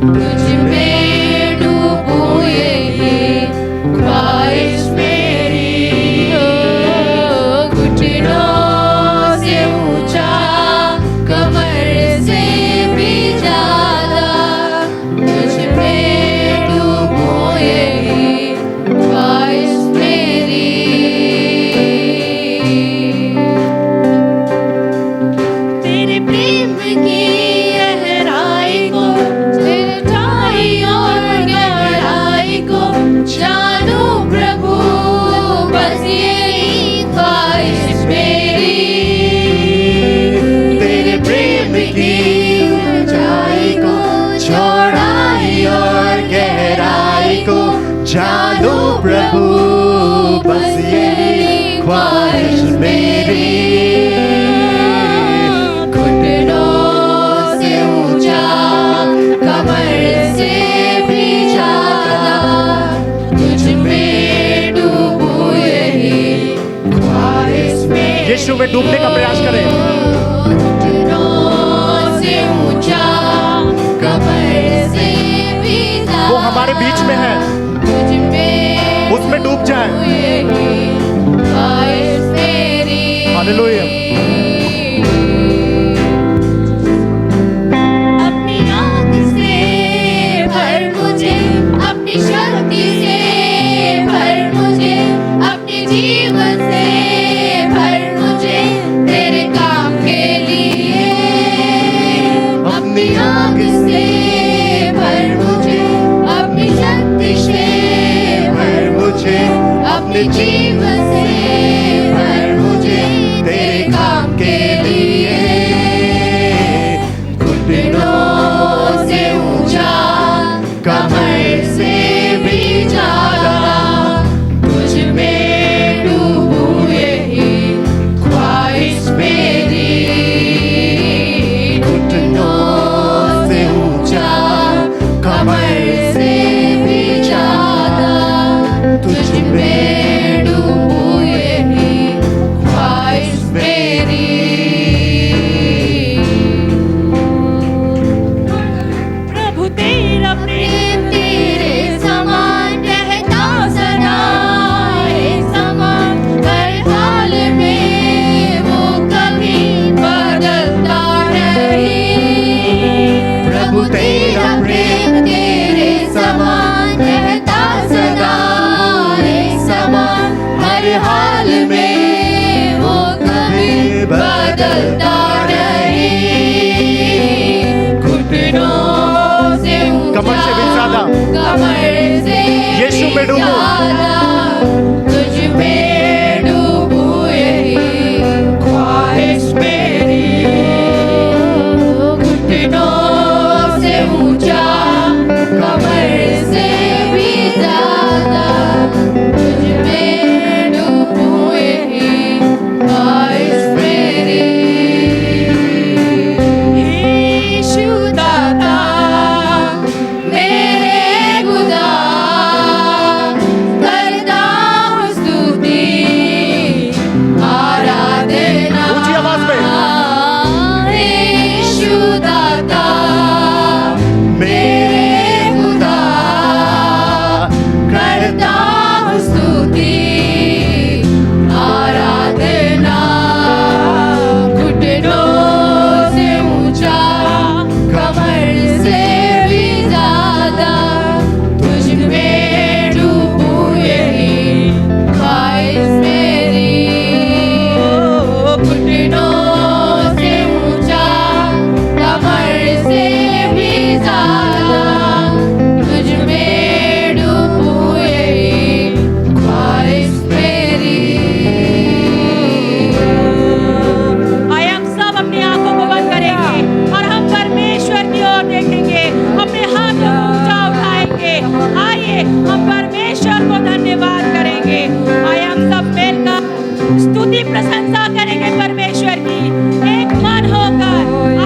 तुझ में डूबूं यही ख्वाहिश मेरी, घुटनों से ऊंचा कमर से भी ज्यादा, तुझ में डूबूं यही ख्वाहिश मेरी। तेरे प्रेम की गहराई को, ऊंचाई और गहराई को जानूं प्रभु, बस यही ख्वाहिश मेरी। तेरे प्रेम की ऊंचाई को, चौड़ाई और गहराई को जानूं प्रभु, बस यही ख्वाहिश मेरी। घुटनों से ऊंचा कमर से भी ज्यादा, तुझ में डूबूं यही ख्वाहिश मेरी। यीशु में डूबने का प्रयास करें। घुटनों से ऊंचा कमर से भी ज्यादा, वो हमारे बीच में है, तुझ में उसमें डूब जाए। यही ख्वाहिश मेरी। हालेलुया। अपनी आग से भर मुझे, अपनी शक्ति से भर मुझे, अपने जीवन से भर मुझे तेरे काम के लिए। अपनी आग से भर मुझे, अपनी शक्ति से भर मुझे, अपने जीवन से भर मुझे तेरे काम के लिए। घुटनों से ऊंचा कमर से भी ज्यादा, तुझ में डूबूं यही ख्वाहिश मेरी। घुटनों से ऊंचा कमर से भी ज्यादा, तुझ में डूबूं यही ख्वाहिश मेरी। प्रभु तेरा प्रेम तेरे समान रहता सदा, एक समान हर हाल में वो कभी बदलता नहीं। प्रभु तेरा प्रेम तेरे समान रहता सदा, एक समान हर हाल में वो कभी बदलता नहीं। घुटनों से कमर से भी ज्यादा, कमर से यीशु में डूबो। तुझ में डूबूं यही ख्वाहिश मेरी। घुटनों से ऊंचा कमर से भी ज्यादा, तुझ में डूबूं यही ख्वाहिश मेरी। यीशु दाता मेरे खुदा, करता हूँ स्तुति आराधना। ऊंची आवाज में। यीशु दाता मेरे खुदा, करता हूँ स्तुति आराधना। घुटनों से ऊंचा कमर से भी ज्यादा, तुझ में डूबूं यही ख्वाहिश मेरी। घुटनों से ऊंचा कमर से भी ज्यादा, तुझ में डूबूं यही ख्वाहिश मेरी। आइए हम सब अपनी आंखों को बंद करेंगे और हम परमेश्वर की ओर देखेंगे, अपने हाथों को ऊंचा उठाएंगे। आइए हम परमेश्वर को धन्यवाद करेंगे। आइए हम सब मिलकर स्तुति प्रशंसा करेंगे परमेश्वर की, एक मन होकर।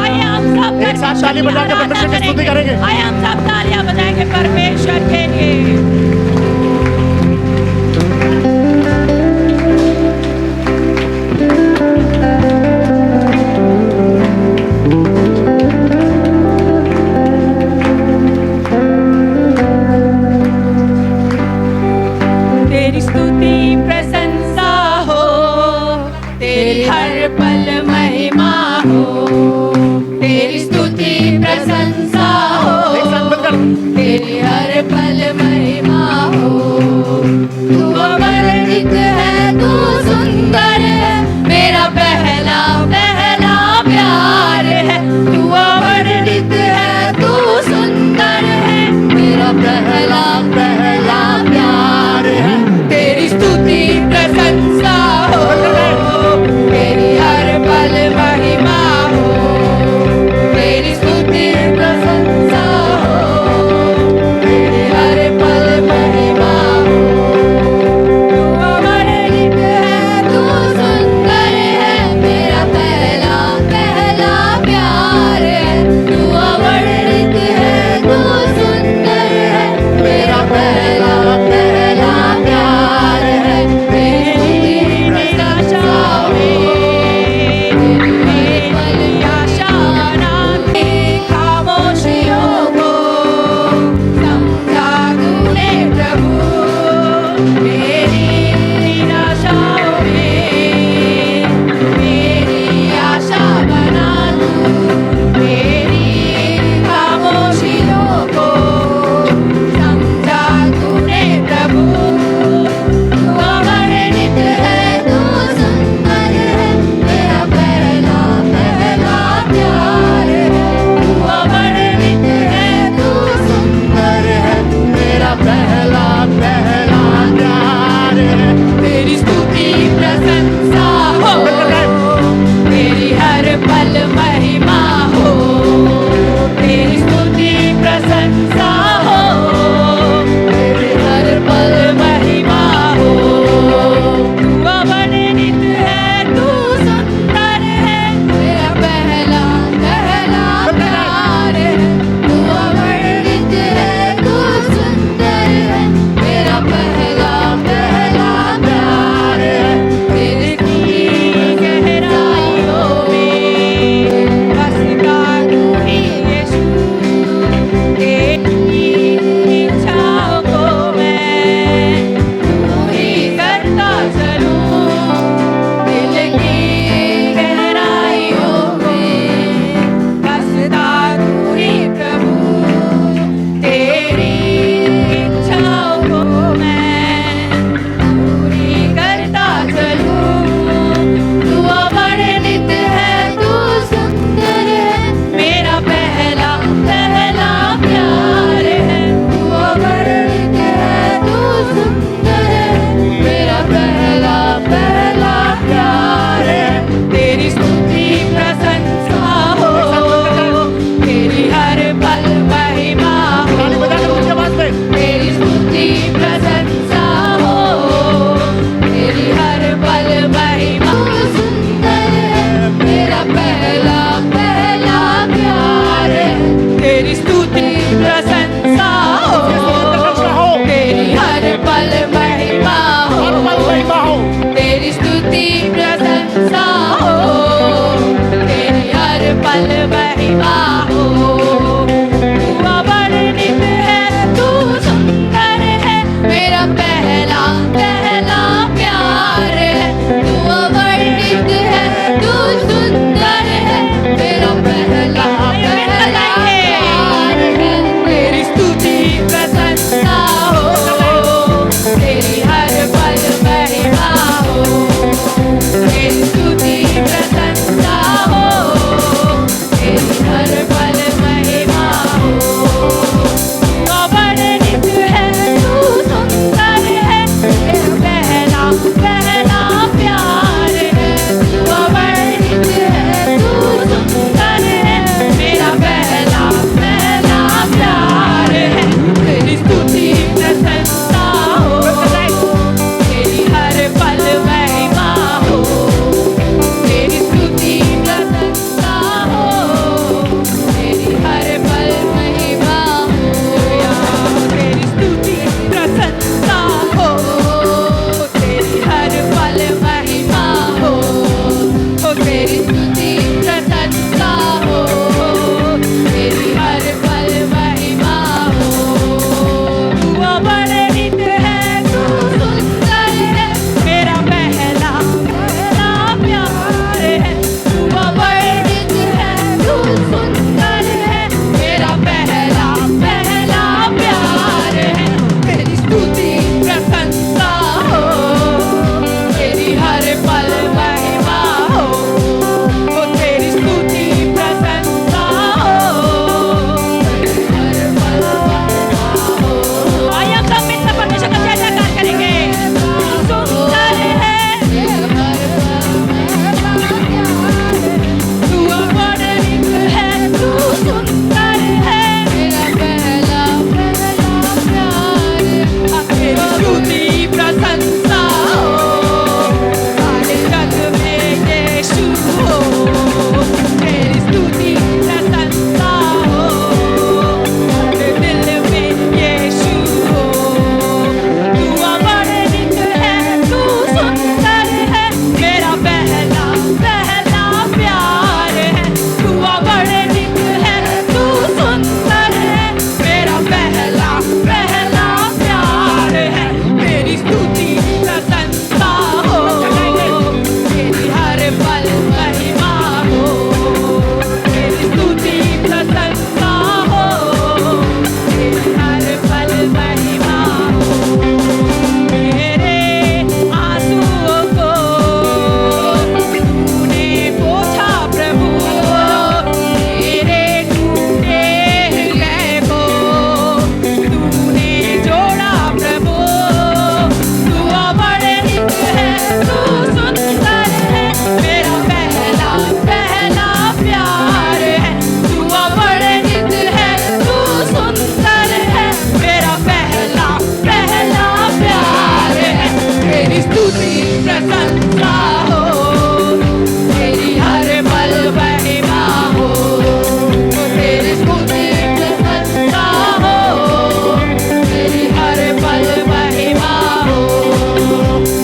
आइए हम सब एक साथ ताली बजा के परमेश्वर की स्तुति करेंगे। आइए हम सब तालियां बजाएंगे परमेश्वर के लिए। स्तुति प्रशंसा हो, प्रशंसा हो, तेरी हर पल महिमा हर पल हो, महिमा हो, तेरी स्तुति प्रशंसा हो, तेरी हर पल महिमा हो। तू अवर्णित है, तू सुंदर है, मेरा पहला पहला प्यार है। तू अवर्णित है, तू सुंदर है, मेरा पहला पहला प्यार है। तेरी स्तुति प्रशंसा हो, तेरी हर पल महिमा हो, तेरी स्तुति प्रशंसा हो, तेरी हर पल महिमा हो। तू अवर्णित है, तू सुंदर है, मेरा पहला पहला प्यार है। तू अवर्णित है, तू सुंदर है, मेरा पहला पहला प्यार है। तेरी स्तुति प्रशंसा हो, तेरी हर पल महिमा हो, तेरी स्तुति प्रशंसा हो, तेरी हर पल महिमा हो। तेरी स्तुति प्रशंसा हो, तेरी हर पल महिमा हो, तेरी स्तुति प्रशंसा हो, तेरी हर पल महिमा हो। तू अवर्णित है, तू सुंदर है, मेरा पहला पहला प्यार है। तू अवर्णित है, तू सुंदर है, मेरा पहला पहला प्यार है। तेरी स्तुति प्रशंसा हो, तेरी हर पल महिमा हो, तेरी स्तुति प्रशंसा हो, तेरी हर पल महिमा हो। आइए हम सब मिलकर परमेश्वर का जय जयकार करेंगे। सुंदर है, तू अवर्णित है, तू सुंदर है, मेरा पहला पहला प्यार है। तेरी स्तुति प्रशंसा हो, सारे जग में यीशु हो, तेरी स्तुति प्रशंसा हो, हर दिल में यीशु हो। तू अवर्णित है, तू सुंदर है, मेरा पहला पहला प्यार है। तू अवर्णित है, तू सुंदर है, मेरा पहला पहला प्यार है। तेरी स्तुति प्रशंसा हो, तेरी हर पल महिमा हो, तेरी स्तुति प्रशंसा हो, तेरी हर पल महिमा हो। मेरे आंसुओं को तूने पोंछा प्रभु, मेरे टूटे हृदय को तूने जोड़ा प्रभु। तू अवर्णित है, तू सुंदर है, मेरा पहला पहला प्यार है। तू अवर्णित है, तू सुंदर है, मेरा पहला पहला प्यार है। तेरी स्तुति प्रशंसा हो, तेरी हर पल महिमा हो, तेरी स्तुति प्रशंसा हो, तेरी हर पल महिमा हो,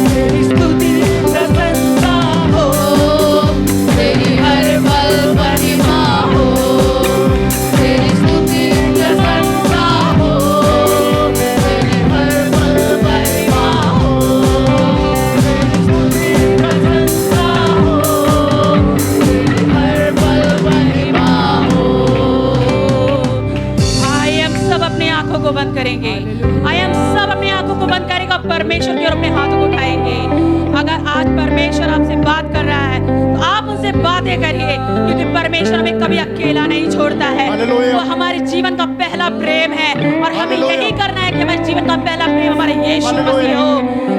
तेरी स्तुति प्रशंसा हो, तेरी हर पल महिमा हो, तेरी स्तुति प्रशंसा हो, तेरी हर पल महिमा हो, तेरी स्तुति प्रशंसा हो, तेरी हर पल महिमा हो। आइए हम सब अपने आंखों को बंद करेंगे। आइए हम सब अपनी आंखों को बंद करेंगे और परमेश्वर की ओर अपने हाथों को उठाएंगे। अगर आज परमेश्वर आपसे बात कर रहा है तो आप उनसे बातें करिए, क्योंकि परमेश्वर हमें कभी अकेला नहीं छोड़ता है। हालेलुया। वो हमारे जीवन का पहला प्रेम है और हमें हालेलुया। यही करना है कि हमारे जीवन का पहला प्रेम हमारे यीशु मसीह हो,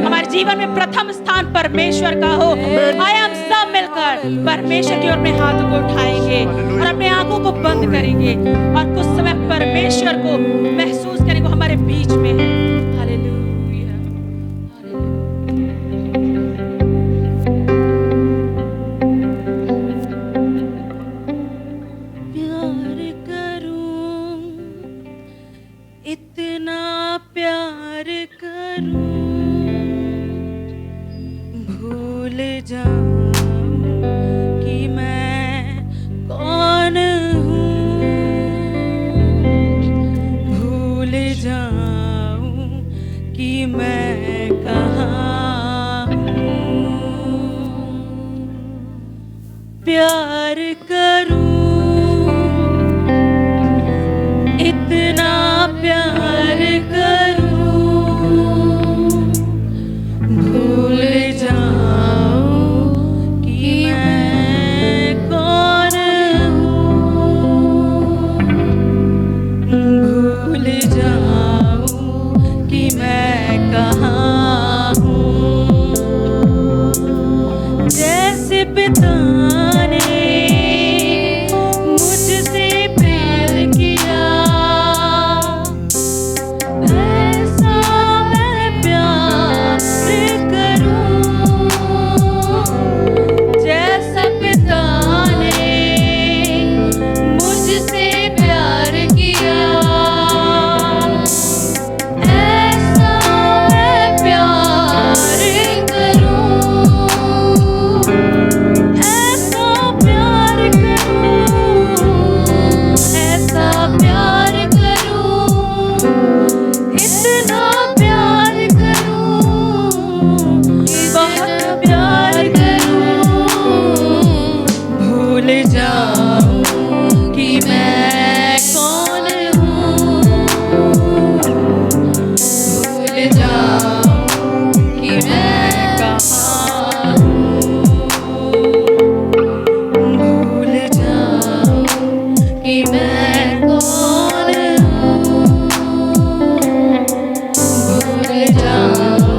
हमारे जीवन में प्रथम स्थान परमेश्वर का हो। आइए हम सब मिलकर परमेश्वर की ओर अपने हाथों को उठाएंगे और अपने आंखों को बंद करेंगे और कुछ समय परमेश्वर को महसूस करेंगे वो हमारे बीच में है। Hallelujah, hallelujah. प्यार करूं इतना प्यार करूं भूल जाऊं कि मैं कौन हूँ, भूल जाऊं कि मैं कहाँ हूँ। प्यार करूं इतना प्यार करूं भूल जाऊं कि मैं कौन हूँ, भूल जाऊं कि मैं कहाँ हूँ। जैसे पिता ने मुझसे प्यार किया, ऐसा मैं प्यार करूं। जैसा पिता ने मुझसे प्यार किया, ऐसा मैं प्यार करूं। ऐसा प्यार करूं, ऐसा प्यार करूं, इतना प्यार करूं, बहुत प्यार करूं। भूल जाऊं कि मैं कौन हूँ, भूल जाऊं कि मैं कहाँ हूँ, भूल जाऊं कि मैं कौन हूँ, भूल जाऊं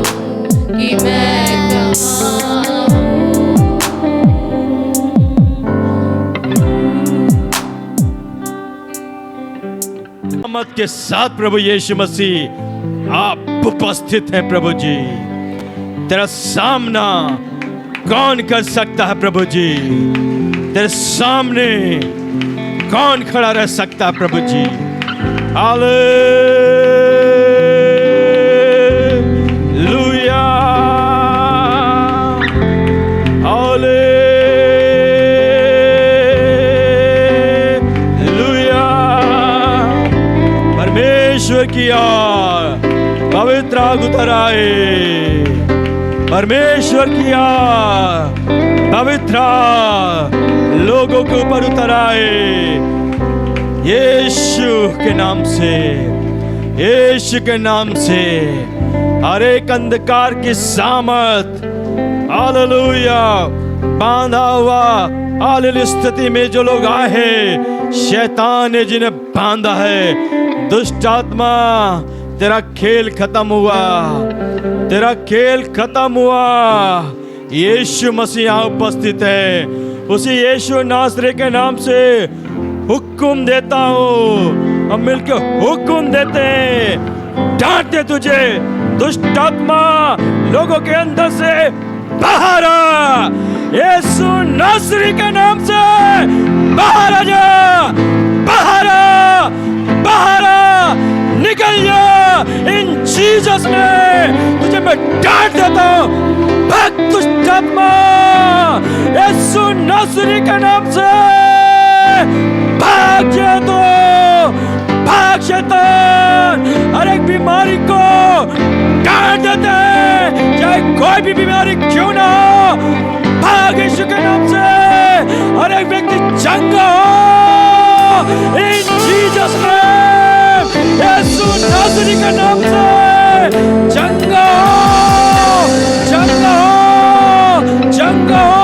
कि मैं कहाँ हूँ। रहमत के साथ प्रभु यीशु मसीह आप उपस्थित हैं प्रभु जी। तेरा सामना कौन कर सकता है प्रभु जी? तेरे सामने कौन खड़ा रह सकता है प्रभु जी? Hallelujah, hallelujah. परमेश्वर की आग पवित्र आग उतर आए, परमेश्वर की आग पवित्र आग लोगों के ऊपर उतर आए, यीशु के नाम से, यीशु के नाम से। हर एक अंधकार की सामत हालेलुया बांधा हुआ हालेलुया स्थिति में जो लोग आए हैं, शैतान ने जिन्हें बांधा है, दुष्ट आत्मा तेरा खेल खत्म हुआ, तेरा खेल खत्म हुआ। यीशु मसीह यहाँ उपस्थित है, उसी यीशु नासरी के नाम से हुक्म देता हूँ। हम मिलकर हुक्म देते हैं, डांटते तुझे दुष्ट आत्मा लोगों के अंदर से बाहर आ, यीशु नासरी के नाम से बाहर आ जा, बाहर आ, बाहर आ, निकल जा। इन जीसस ने तुझे मैं डांट देता हूँ, भाग दुष्ट आत्मा, यीशु नासरी के नाम से भाग जा तू, भाग शैतान। हर एक बीमारी को डांट देते हैं, चाहे कोई भी बीमारी क्यों ना हो, भाग यीशु के नाम से। हर एक व्यक्ति चंगा हो इन जीसस ने, यीशु नासरी के नाम से चंगा हो, चंगा हो, चंगा हो।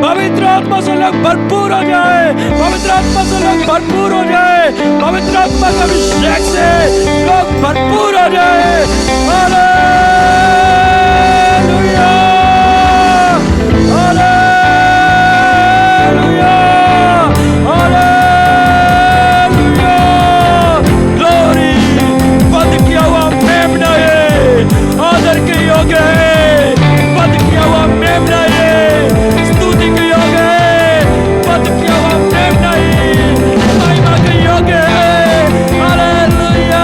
पवित्र आत्मा से लोग भरपूर हो जाए, पवित्र आत्मा से लोग भरपूर हो जाए, पवित्र आत्मा के अभिषेक से लोग भरपूर हो जाए। Hallelujah, hallelujah, hallelujah. ग्लोरी, पद किया हुआ मेमना है, आदर के योग्य है, पद किया हुआ मेमना है, स्तुति के योग्य है, पद किया हुआ मेमना है, महिमा के योग्य है। Hallelujah,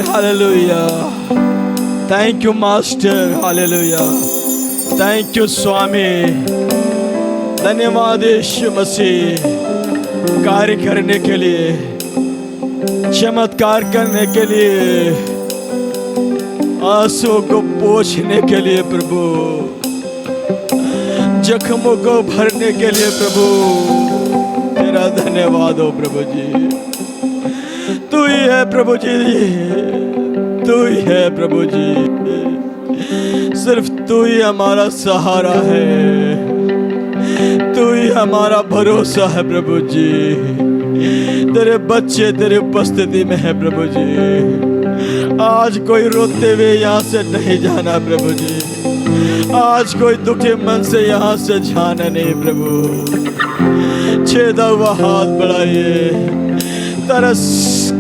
hallelujah. Thank you master, hallelujah. Thank you स्वामी। धन्यवाद यीशु मसीह, कार्य करने के लिए, चमत्कार करने के लिए, आंसुओं को पोंछने के लिए प्रभु, जख्मों को भरने के लिए प्रभु, तेरा धन्यवाद हो प्रभु जी। तू ही है प्रभु जी, तू ही है प्रभु जी। सिर्फ तू ही हमारा सहारा है, तू ही हमारा भरोसा है प्रभु जी। तेरे बच्चे तेरे उपस्थिति में है प्रभु जी। आज कोई रोते हुए यहाँ से नहीं जाना प्रभु जी। आज कोई दुखी मन से यहाँ से जाना नहीं प्रभु। छेदा हुआ हाथ बढ़ाइए, तरस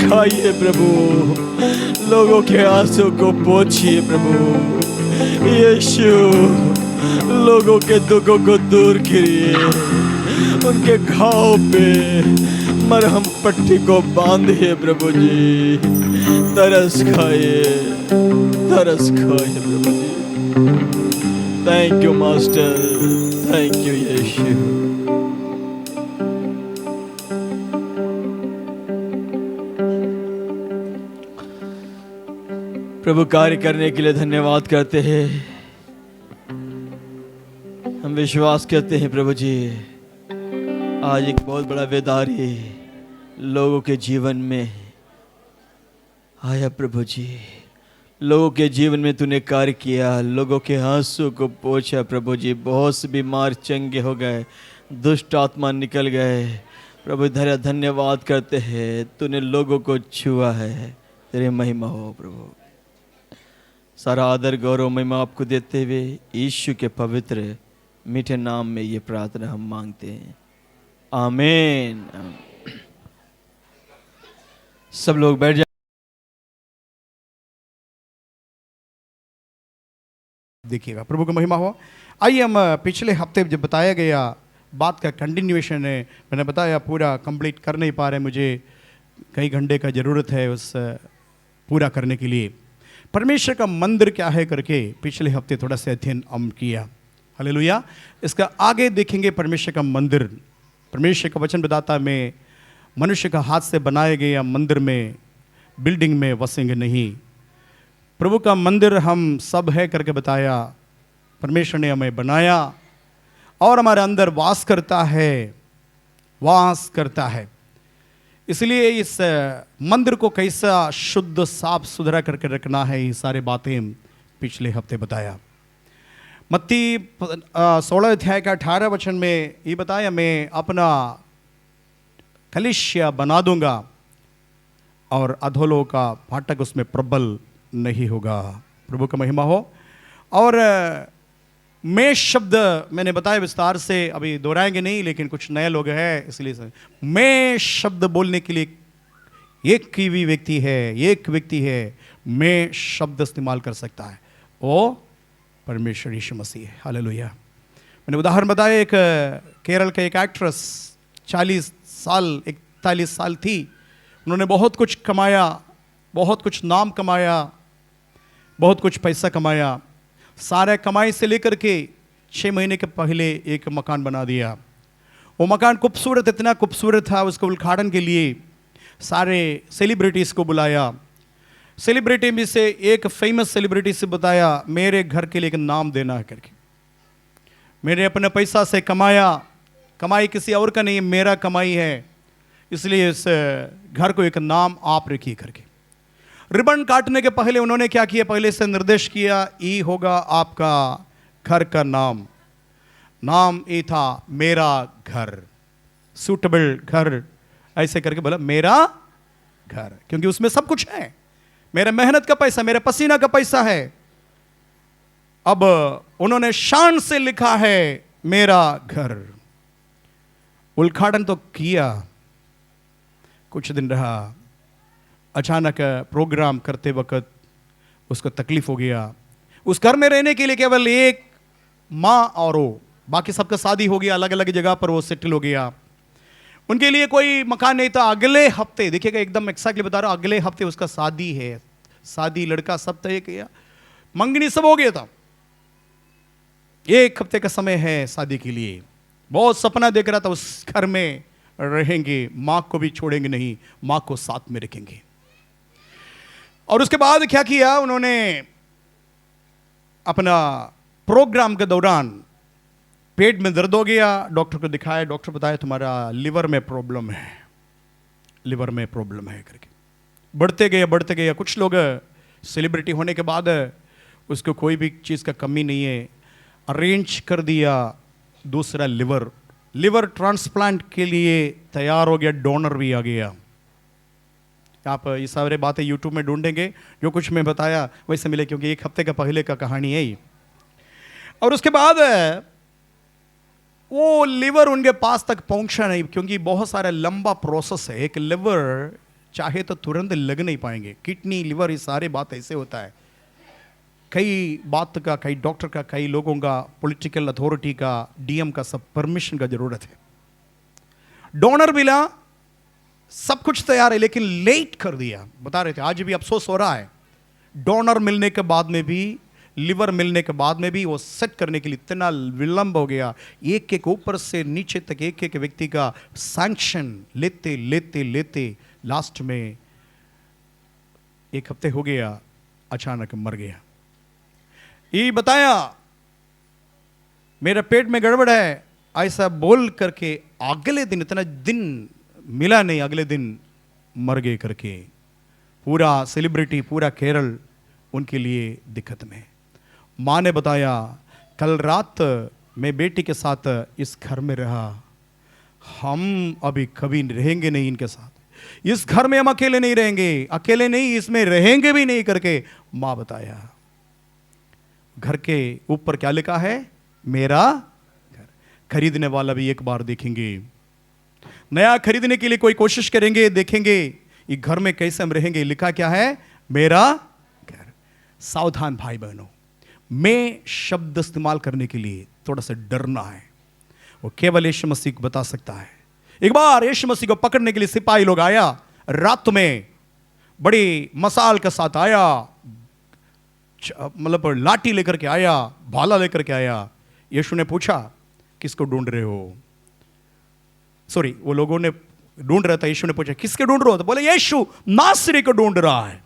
खाइए प्रभु, लोगों के आंसू को पोंछिए प्रभु। यीशु, लोगों के दुखों को दूर करिए, उनके घाव पे मरहम पट्टी को बांधिए प्रभु जी। तरस खाइए, तरस खाइए प्रभु जी। Thank you master, thank you Yeshu. प्रभु कार्य करने के लिए धन्यवाद करते हैं। हम विश्वास करते हैं प्रभु जी, आज एक बहुत बड़ा बेदारी लोगों के जीवन में आया प्रभु जी। लोगों के जीवन में तूने कार्य किया, लोगों के आंसू को पोंछा प्रभु जी। बहुत से बीमार चंगे हो गए, दुष्ट आत्मा निकल गए प्रभु। धन्यवाद करते हैं, तूने लोगों को छुआ है। तेरी महिमा हो प्रभु। सारा आदर गौरव महिमा आपको देते हुए यीशु के पवित्र मीठे नाम में ये प्रार्थना हम मांगते हैं, आमीन। सब लोग बैठ जाए। देखिएगा, प्रभु की महिमा हो। आइए हम पिछले हफ्ते जब बताया गया बात का कंटिन्यूएशन है। मैंने बताया पूरा कंप्लीट कर नहीं पा रहे, मुझे कई घंटे का ज़रूरत है उस पूरा करने के लिए। परमेश्वर का मंदिर क्या है करके पिछले हफ्ते थोड़ा सा अध्ययन हम किया, हालेलुया। इसका आगे देखेंगे परमेश्वर का मंदिर। परमेश्वर का वचन बताता में मनुष्य का हाथ से बनाए गए मंदिर में, बिल्डिंग में वसेंगे नहीं। प्रभु का मंदिर हम सब है करके बताया। परमेश्वर ने हमें बनाया और हमारे अंदर वास करता है, वास करता है। इसलिए इस मंदिर को कैसा शुद्ध साफ सुथरा करके रखना है, ये सारी बातें पिछले हफ्ते बताया। मत्ती 16 अध्याय का 18 वचन में ये बताया, मैं अपना कलीसिया बना दूंगा और अधोलों का फाटक उसमें प्रबल नहीं होगा। प्रभु का महिमा हो। और मैं शब्द मैंने बताया विस्तार से, अभी दोहराएंगे नहीं, लेकिन कुछ नए लोग हैं इसलिए मैं शब्द बोलने के लिए एक ही भी व्यक्ति है, एक व्यक्ति है मैं शब्द इस्तेमाल कर सकता है, वो परमेश्वर यीशु मसीह है, हालेलुया। मैंने उदाहरण बताया, एक केरल के एक एक्ट्रेस 40 साल 41 साल थी। उन्होंने बहुत कुछ कमाया, बहुत कुछ नाम कमाया, बहुत कुछ पैसा कमाया। सारे कमाई से लेकर के 6 महीने के पहले एक मकान बना दिया। वो मकान खूबसूरत, इतना खूबसूरत था, उसको उद्घाटन के लिए सारे सेलिब्रिटीज़ को बुलाया। सेलिब्रिटी में से एक फेमस सेलिब्रिटी से बताया, मेरे घर के लिए एक नाम देना है करके। मैंने अपने पैसा से कमाया, कमाई किसी और का नहीं, मेरा कमाई है, इसलिए इस घर को एक नाम आप रखिए करके। रिबन काटने के पहले उन्होंने क्या किया, पहले से निर्देश किया, ये होगा आपका घर का नाम। नाम ये था मेरा घर, सूटेबल घर, ऐसे करके बोला मेरा घर, क्योंकि उसमें सब कुछ है। मेरे मेहनत का पैसा, मेरे पसीना का पैसा है। अब उन्होंने शान से लिखा है मेरा घर। उद्घाटन तो किया, कुछ दिन रहा, अचानक प्रोग्राम करते वक्त उसको तकलीफ हो गया। उस घर में रहने के लिए केवल एक माँ और वो, बाकी सबका शादी हो गया, अलग अलग जगह पर वो सेटल हो गया। उनके लिए कोई मकान नहीं था। अगले हफ्ते, देखिएगा एकदम एक्सैक्टली बता रहा हूँ, अगले हफ्ते उसका शादी है, शादी, लड़का सब तय किया, मंगनी सब हो गया था। 1 हफ्ते का समय है शादी के लिए। बहुत सपना देख रहा था, उस घर में रहेंगे, माँ को भी छोड़ेंगे नहीं, माँ को साथ में रखेंगे। और उसके बाद क्या किया उन्होंने, अपना प्रोग्राम के दौरान पेट में दर्द हो गया, डॉक्टर को दिखाया, डॉक्टर बताया तुम्हारा लिवर में प्रॉब्लम है, लिवर में प्रॉब्लम है करके। बढ़ते गए। कुछ लोग सेलिब्रिटी होने के बाद उसको कोई भी चीज़ का कमी नहीं है, अरेंज कर दिया दूसरा लिवर ट्रांसप्लांट के लिए तैयार हो गया, डोनर भी आ गया। आप ये सारे बातें यूट्यूब में ढूंढेंगे, जो कुछ मैं बताया वैसे मिले, क्योंकि 1 हफ्ते का पहले का कहानी है ये। और उसके बाद वो लिवर उनके पास तक पहुंचा नहीं, क्योंकि बहुत सारा लंबा प्रोसेस है। एक लिवर चाहे तो तुरंत लग नहीं पाएंगे, किडनी, लिवर, ये सारे बात ऐसे होता है। कई बात का, कई डॉक्टर का, कई लोगों का, पॉलिटिकल अथॉरिटी का, डीएम का सब परमिशन का जरूरत है। डोनर मिला, सब कुछ तैयार है, लेकिन लेट कर दिया। बता रहे थे आज भी अफसोस हो रहा है, डोनर मिलने के बाद में भी, लिवर मिलने के बाद में भी वो सेट करने के लिए इतना विलंब हो गया। एक ऊपर से नीचे तक एक व्यक्ति का सैंक्शन लेते लेते लेते लास्ट में 1 हफ्ते हो गया, अचानक मर गया। ये बताया मेरा पेट में गड़बड़ है, ऐसा बोल करके अगले दिन, इतना दिन मिला नहीं, अगले दिन मर गए करके। पूरा सेलिब्रिटी, पूरा केरल उनके लिए दिक्कत में। माँ ने बताया कल रात मैं बेटी के साथ इस घर में रहा, हम अभी कभी रहेंगे नहीं इनके साथ, इस घर में हम अकेले नहीं रहेंगे, अकेले नहीं इसमें रहेंगे भी नहीं करके माँ बताया। घर के ऊपर क्या लिखा है? मेरा घर। खरीदने वाला भी एक बार देखेंगे, नया खरीदने के लिए कोई कोशिश करेंगे, देखेंगे ये घर में कैसे हम रहेंगे, लिखा क्या है? मेरा घर। सावधान भाई बहनों, मैं शब्द इस्तेमाल करने के लिए थोड़ा सा डरना है, वो केवल यीशु मसीह को बता सकता है। एक बार यीशु मसीह को पकड़ने के लिए सिपाही लोग आया, रात में बड़ी मसाल के साथ आया, मतलब लाठी लेकर के आया, भाला लेकर के आया। यीशु ने पूछा किसको ढूंढ रहे हो? सॉरी, वो लोगों ने ढूंढ रहा था, यीशु ने पूछा किसके ढूंढ रहे हो? तो बोले यीशु नासरी को ढूंढ रहा है।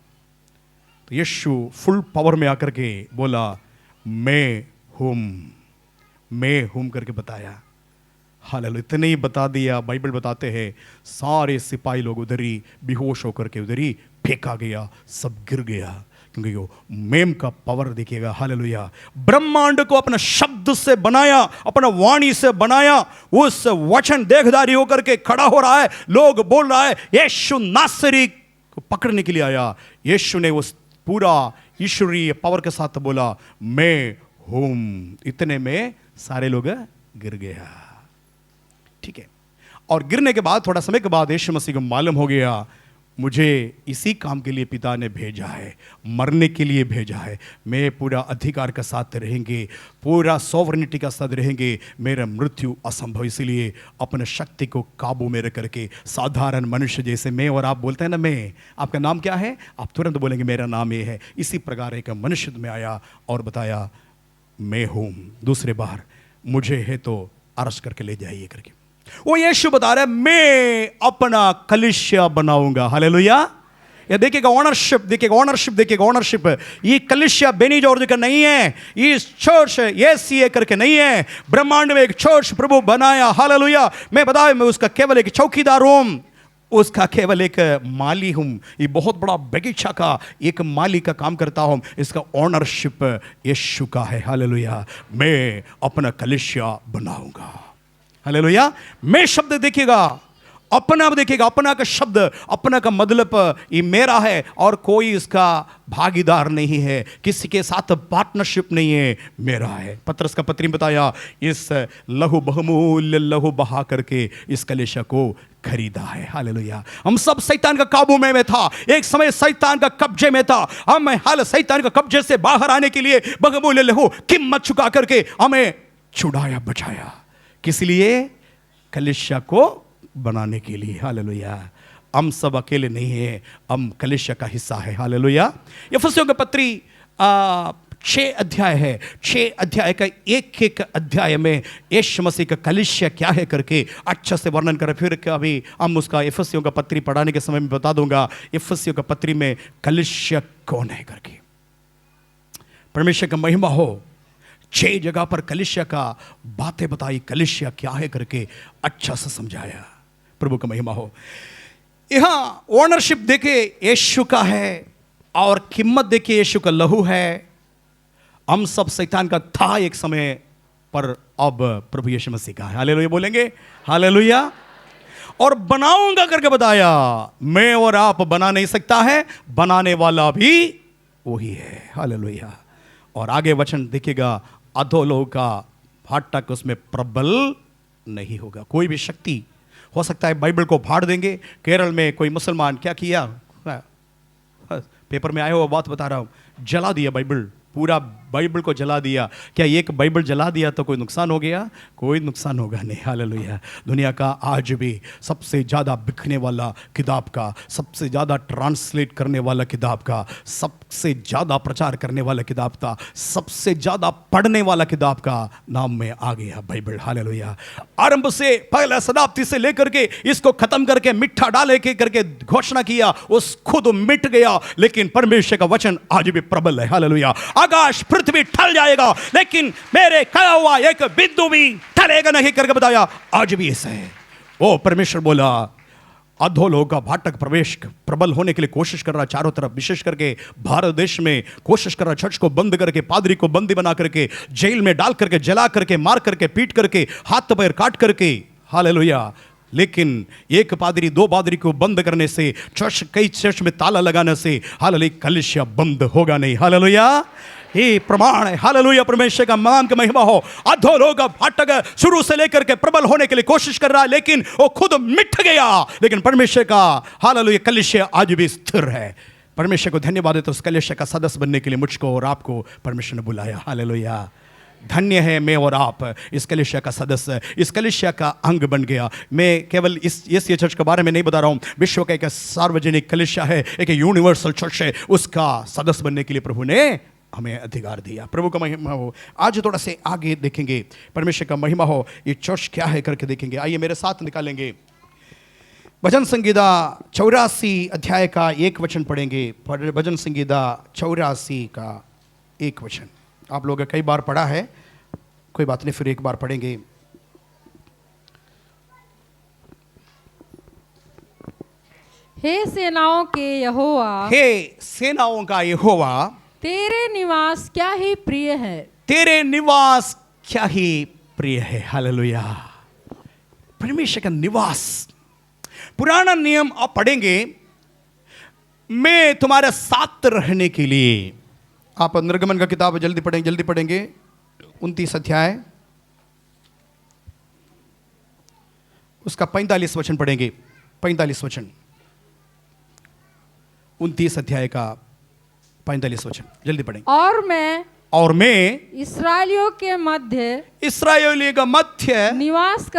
तो यीशु फुल पावर में आकर के बोला मैं हूं करके बताया। हालेलुया, इतने ही बता दिया। बाइबल बताते हैं सारे सिपाही लोग उधर ही बेहोश होकर के उधर ही फेंका गया, सब गिर गया, क्योंकि वो मेम का पावर देखिएगा। हालेलुया, ब्रह्मांड को अपना शब्द से बनाया, अपना वाणी से बनाया, उस वचन देखधारी होकर के खड़ा हो रहा है। लोग बोल रहा है यीशु नासरी को पकड़ने के लिए आया। यीशु ने उस पूरा ईश्वरीय पावर के साथ बोला मैं हूं। इतने में सारे लोग गिर गया। ठीक है, और गिरने के बाद थोड़ा समय के बाद यीशु मसीह को मालूम हो गया मुझे इसी काम के लिए पिता ने भेजा है, मरने के लिए भेजा है। मैं पूरा अधिकार के साथ रहेंगे, पूरा सॉवरेनिटी के साथ रहेंगे, मेरा मृत्यु असंभव। इसलिए अपने शक्ति को काबू में रख करके साधारण मनुष्य जैसे मैं और आप बोलते हैं ना, मैं, आपका नाम क्या है? आप तुरंत बोलेंगे मेरा नाम ये है। इसी प्रकार एक मनुष्य में आया और बताया मैं हूं। दूसरे बार मुझे है तो अरेस्ट करके ले जाइए करके वो यीशु बता रहा है मैं अपना कलीसिया बनाऊंगा। हालेलुया, ये देखिएगा ऑनरशिप, देखिएगा ऑनरशिप, देखिएगा ऑनरशिप। ये कलीसिया बेनी जॉर्ज का नहीं है, ये चर्च ये करके नहीं है। ब्रह्मांड में एक चर्च प्रभु बनाया। हालेलुया, मैं बताया मैं उसका केवल एक चौकीदार हूं, उसका केवल एक माली हूं। ये बहुत बड़ा बगीचा का एक माली का काम करता हूं। इसका ऑनरशिप यीशु का है। हालेलुया, मैं अपना कलीसिया बनाऊंगा। हालेलुया, मैं शब्द देखिएगा, अपना देखिएगा, अपना का शब्द, अपना का मतलब ये मेरा है और कोई इसका भागीदार नहीं है, किसी के साथ पार्टनरशिप नहीं है, मेरा है। पत्रस का पत्री में बताया इस लहू बहुमूल्य लहू बहा करके इस कलीसिया को खरीदा है। हालेलुया, हम सब शैतान का काबू में था, एक समय शैतान का कब्जे में था। हम हाल शैतान का कब्जे से बाहर आने के लिए बहुमूल्य लहू कीमत चुका करके हमें छुड़ाया, बचाया। किस लिए? कलीसिया को बनाने के लिए। हालेलुया, हम सब अकेले नहीं हैं, हम कलीसिया का हिस्सा है। हालेलुया। इफिसियों की पत्री 6 अध्याय है। 6 अध्याय का एक एक अध्याय में यीशु मसीह का कलीसिया क्या है करके अच्छा से वर्णन करें। फिर कभी हम उसका इफिसियों का पत्री पढ़ाने के समय में बता दूंगा इफिसियों का पत्री में कलीसिया कौन है करके। परमेश्वर का महिमा हो। 6 जगह पर कलीसिया का बातें बताई, कलीसिया क्या है करके अच्छा से समझाया। प्रभु का महिमा हो। यहां ओनरशिप देखे यीशु का है और कीमत देखे यीशु का लहू है। हम सब शैतान का था एक समय, पर अब प्रभु यीशु मसीह का है। हालेलुया बोलेंगे, हालेलुया। और बनाऊंगा करके बताया, मैं और आप बना नहीं सकता है, बनाने वाला भी वही है। हालेलुया। और आगे वचन देखिएगा, अधोलोक का फाटक उसमें प्रबल नहीं होगा। कोई भी शक्ति हो सकता है बाइबल को फाड़ देंगे। केरल में कोई मुसलमान क्या किया, पेपर में आया हुआ बात बता रहा हूं, जला दिया बाइबल, पूरा बाइबल को जला दिया। क्या एक बाइबल जला दिया तो कोई नुकसान हो गया? कोई नुकसान होगा नहीं। हालेलुया। दुनिया का आज भी सबसे ज़्यादा बिकने वाला किताब का, सबसे ज़्यादा ट्रांसलेट करने वाला किताब का, सबसे ज़्यादा प्रचार करने वाला किताब का, सबसे ज़्यादा पढ़ने वाला किताब का नाम में आ गया बाइबल। हालेलुया। आरंभ से पहला शताब्दी से लेकर के इसको खत्म करके मिठा डाले के करके घोषणा किया, उस खुद मिट गया, लेकिन परमेश्वर का वचन आज भी प्रबल है। हालेलुया। आकाश पृथ्वी टल जाएगा, लेकिन मेरे कहा हुआ एक बिंदु भी टलेगा नहीं करके बताया, आज भी ऐसा है। ओ परमेश्वर बोला, अधोलोक का फाटक प्रवेश प्रबल होने के लिए कोशिश कर रहा, चारों तरफ, विशेष करके भारत देश में कोशिश कर रहा, चर्च को बंद करके, पादरी को बंदी बना करके, जेल में डाल करके, जला करके, मार करके, पीट करके, हाथ पैर काट करके। हालेलुया। लेकिन एक पादरी 2 पादरी को बंद करने से, कई चर्च में ताला लगाने से हालेलुया कलीसिया बंद होगा नहीं। हालेलुया। ये प्रमाण है। हालेलुया। परमेश्वर का नाम की महिमा हो। अधोलोक का फाटक शुरू से लेकर के प्रबल होने के लिए कोशिश कर रहा है, लेकिन वो खुद मिट गया। लेकिन परमेश्वर का हालेलुया कलीसिया आज भी स्थिर है। परमेश्वर को धन्यवाद है। तो उस कलीसिया का सदस्य बनने के लिए मुझको और आपको परमेश्वर ने बुलाया। हालेलुया। धन्य है मैं और आप इस कलीसिया का सदस्य, इस कलीसिया का अंग बन गया। मैं केवल इस चर्च के बारे में नहीं बता रहा हूँ, विश्व का एक सार्वजनिक कलीसिया है, एक यूनिवर्सल चर्च है, उसका सदस्य बनने के लिए प्रभु ने हमें अधिकार दिया। प्रभु का महिमा हो। आज थोड़ा से आगे देखेंगे, परमेश्वर का महिमा हो, ये चर्च क्या है करके देखेंगे। आइए मेरे साथ निकालेंगे भजन संगीता 84 अध्याय का 1 वचन पढ़ेंगे। भजन संगीता 84 का 1 वचन आप लोग कई बार पढ़ा है, कोई बात नहीं, फिर एक बार पढ़ेंगे। हे सेनाओं के यहोवा, हे सेनाओं का यहोवा, तेरे निवास क्या ही प्रिय है, तेरे निवास क्या ही प्रिय है। हालेलुया। परमेश्वर का निवास। पुराना नियम आप पढ़ेंगे, मैं तुम्हारे साथ रहने के लिए। आप निर्गमन का किताब जल्दी पढ़ेंगे 29 अध्याय उसका 45 वचन पढ़ेंगे। 45 वचन, 29 अध्याय का 45 वचन जल्दी पढ़ेंगे। और मैं इस्राएलियों के मध्य निवास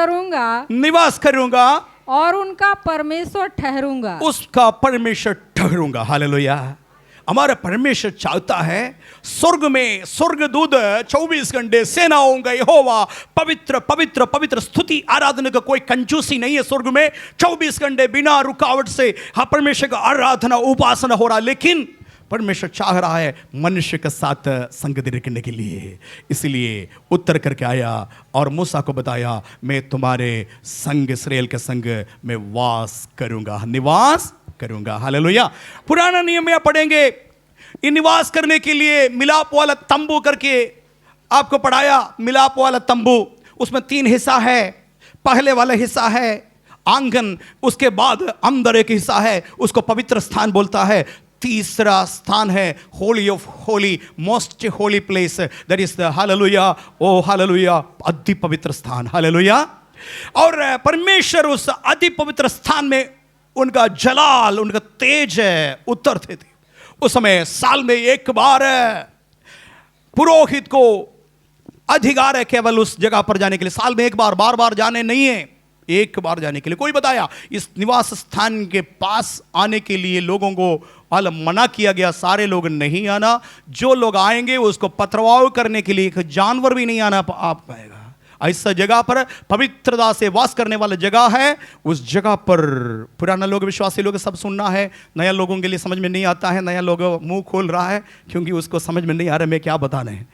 करूंगा और उनका परमेश्वर ठहरूंगा। उसका परमेश्वर ठहरूंगा। हालेलुया। हमारा परमेश्वर चाहता है स्वर्ग में स्वर्गदूत 24 घंटे सेनाओं का यहोवा पवित्र पवित्र पवित्र स्तुति आराधना का कोई कंजूसी नहीं है। स्वर्ग में 24 घंटे बिना रुकावट से परमेश्वर का आराधना उपासना हो रहा है, लेकिन परमेश्वर चाह रहा है मनुष्य के साथ संगति रखने के लिए। इसलिए उत्तर करके आया और मूसा को बताया, मैं तुम्हारे संग इस्राएल के संग में वास करूंगा, निवास करूंगा। हालेलुया। पुराना नियम में पढ़ेंगे, ये निवास करने के लिए मिलाप वाला तंबू करके आपको पढ़ाया। मिलाप वाला तंबू, उसमें 3 हिस्सा है। पहले वाला हिस्सा है आंगन, उसके बाद अंदर एक हिस्सा है, उसको पवित्र स्थान बोलता है। तीसरा स्थान है holy of holy, most holy place, that is the hallelujah, oh hallelujah, अति पवित्र स्थान। हालेलुया। और परमेश्वर उस अति पवित्र स्थान में उनका जलाल, उनका तेज उतरते थे। उस समय साल में एक बार पुरोहित को अधिकार है केवल उस जगह पर जाने के लिए। साल में एक बार, बार बार जाने नहीं है। एक बार जाने के लिए। कोई बताया इस निवास स्थान के पास आने के लिए लोगों को मना किया गया, सारे लोग नहीं आना। जो लोग आएंगे उसको पथरवाह करने के लिए एक जानवर भी नहीं आना आ पाएगा। ऐसा जगह पर पवित्रता से वास करने वाला जगह है। उस जगह पर पुराना लोग, विश्वासी लोग सब सुनना है, नया लोगों के लिए समझ में नहीं आता है। नया लोग मुंह खोल रहा है क्योंकि उसको समझ में नहीं आ रहा मैं क्या बताना है।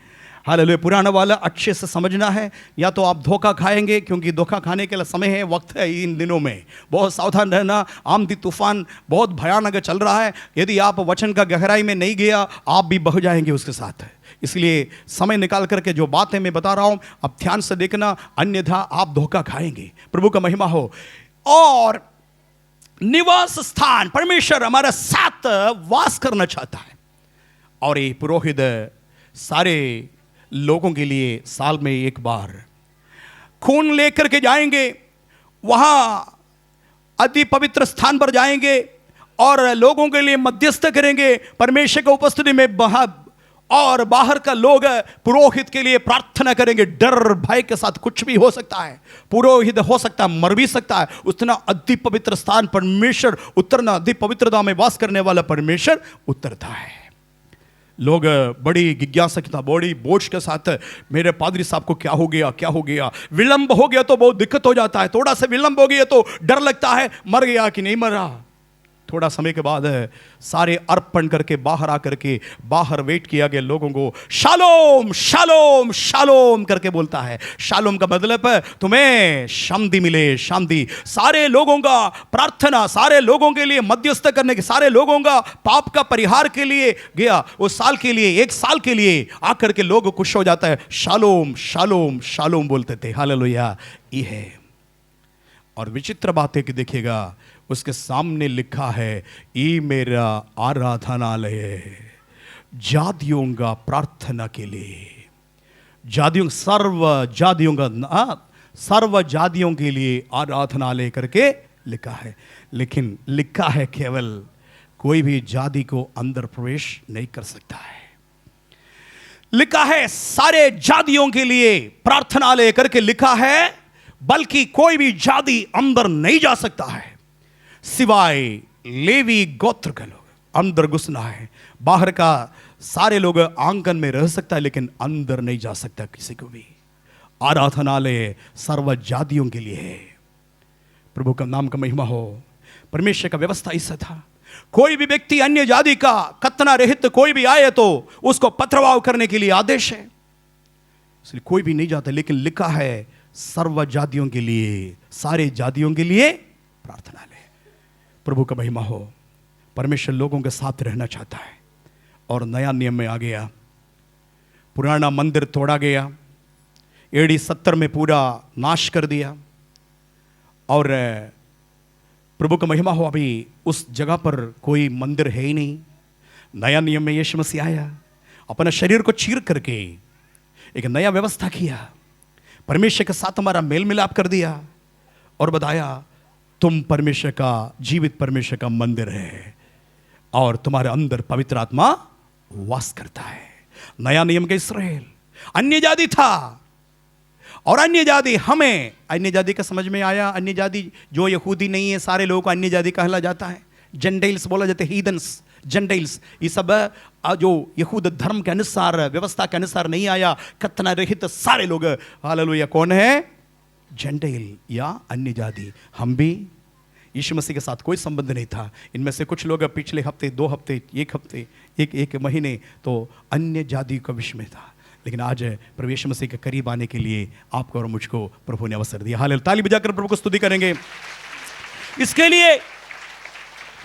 हालेलुया। पुराना वाला अच्छे से समझना है, या तो आप धोखा खाएंगे, क्योंकि धोखा खाने के लिए समय है, वक्त है इन दिनों में। बहुत सावधान रहना, आंधी तूफान बहुत भयानक चल रहा है। यदि आप वचन का गहराई में नहीं गया, आप भी बह जाएंगे उसके साथ। इसलिए समय निकाल करके जो बातें मैं बता रहा हूं अब ध्यान से देखना, अन्यथा आप धोखा खाएंगे। प्रभु का महिमा हो। और निवास स्थान, परमेश्वर हमारा साथ वास करना चाहता है। और ये पुरोहित सारे लोगों के लिए साल में एक बार खून लेकर के जाएंगे, वहां अति पवित्र स्थान पर जाएंगे और लोगों के लिए मध्यस्थ करेंगे परमेश्वर की उपस्थिति में। और बाहर का लोग पुरोहित के लिए प्रार्थना करेंगे। डर भय के साथ कुछ भी हो सकता है, पुरोहित हो सकता है मर भी सकता है। उतना अति पवित्र स्थान परमेश्वर उतरना, अति पवित्रता में वास करने वाला परमेश्वर उतरता है। लोग बड़ी जिज्ञासा के साथ, बड़ी बोझ के साथ, मेरे पादरी साहब को क्या हो गया, क्या हो गया। विलंब हो गया तो बहुत दिक्कत हो जाता है, थोड़ा सा विलंब हो गया तो डर लगता है मर गया कि नहीं मरा। थोड़ा समय के बाद सारे अर्पण करके बाहर आकर के बाहर वेट किया गया लोगों को शालोम शालोम शालोम करके बोलता है। शालोम का मतलब तुम्हें शांति मिले, शांति। सारे लोगों का प्रार्थना, सारे लोगों के लिए मध्यस्थ करने के, सारे लोगों का पाप का परिहार के लिए गया। उस साल के लिए, एक साल के लिए आकर के लोग खुश हो जाता है। शालोम शालोम शालोम बोलते थे। हालेलुया। ये है। और विचित्र बात है कि देखिएगा उसके सामने लिखा है, ये मेरा आराधनालय है जातियों का प्रार्थना के लिए। जातियों, सर्व जातियों के लिए आराधनालय करके लिखा है। लेकिन लिखा है केवल कोई भी जाति को अंदर प्रवेश नहीं कर सकता है। लिखा है सारे जातियों के लिए प्रार्थनालय करके लिखा है, बल्कि कोई भी जाति अंदर नहीं जा सकता है सिवाय लेवी गोत्र के लोग। अंदर घुसना है। बाहर का सारे लोग आंगन में रह सकता है, लेकिन अंदर नहीं जा सकता किसी को भी। आराधनालय सर्व जातियों के लिए है। प्रभु का नाम का महिमा हो। परमेश्वर का व्यवस्था ऐसा था, कोई भी व्यक्ति अन्य जाति का कतना रहित कोई भी आए तो उसको पथरवाह करने के लिए आदेश है, इसलिए कोई भी नहीं जाता। लेकिन लिखा है सर्व जातियों के लिए, सारे जातियों के लिए प्रार्थनालय। प्रभु का महिमा हो। परमेश्वर लोगों के साथ रहना चाहता है। और नया नियम में आ गया, पुराना मंदिर तोड़ा गया, AD 70 में पूरा नाश कर दिया। और प्रभु का महिमा हो, अभी उस जगह पर कोई मंदिर है ही नहीं। नया नियम में यीशु मसीह आया, अपना शरीर को चीर करके एक नया व्यवस्था किया, परमेश्वर के साथ हमारा मेल मिलाप कर दिया और बताया तुम परमेश्वर का, जीवित परमेश्वर का मंदिर है और तुम्हारे अंदर पवित्र आत्मा वास करता है। नया नियम का इस्राएल अन्य जाति था, और अन्य जाति, हमें अन्य जाति का समझ में आया। अन्य जाति जो यहूदी नहीं है, सारे लोगों को अन्य जाति कहला जाता है। जेंटाइल्स बोला जाता है, हीदन्स, जेंटाइल्स। ये सब जो यहूद धर्म के अनुसार, व्यवस्था के अनुसार नहीं आया, कतना रहित सारे लोग। हालेलुया। कौन है? जेंटाइल या अन्य जाति। हम भी यीशु मसीह के साथ कोई संबंध नहीं था। इनमें से कुछ लोग पिछले हफ्ते, 2 हफ्ते, एक महीने तो अन्य जाति का विषय में था, लेकिन आज प्रभु यीशु मसीह के करीब आने के लिए आपको और मुझको प्रभु ने अवसर दिया। हालेलुया। ताली बजाकर प्रभु को स्तुति करेंगे। इसके लिए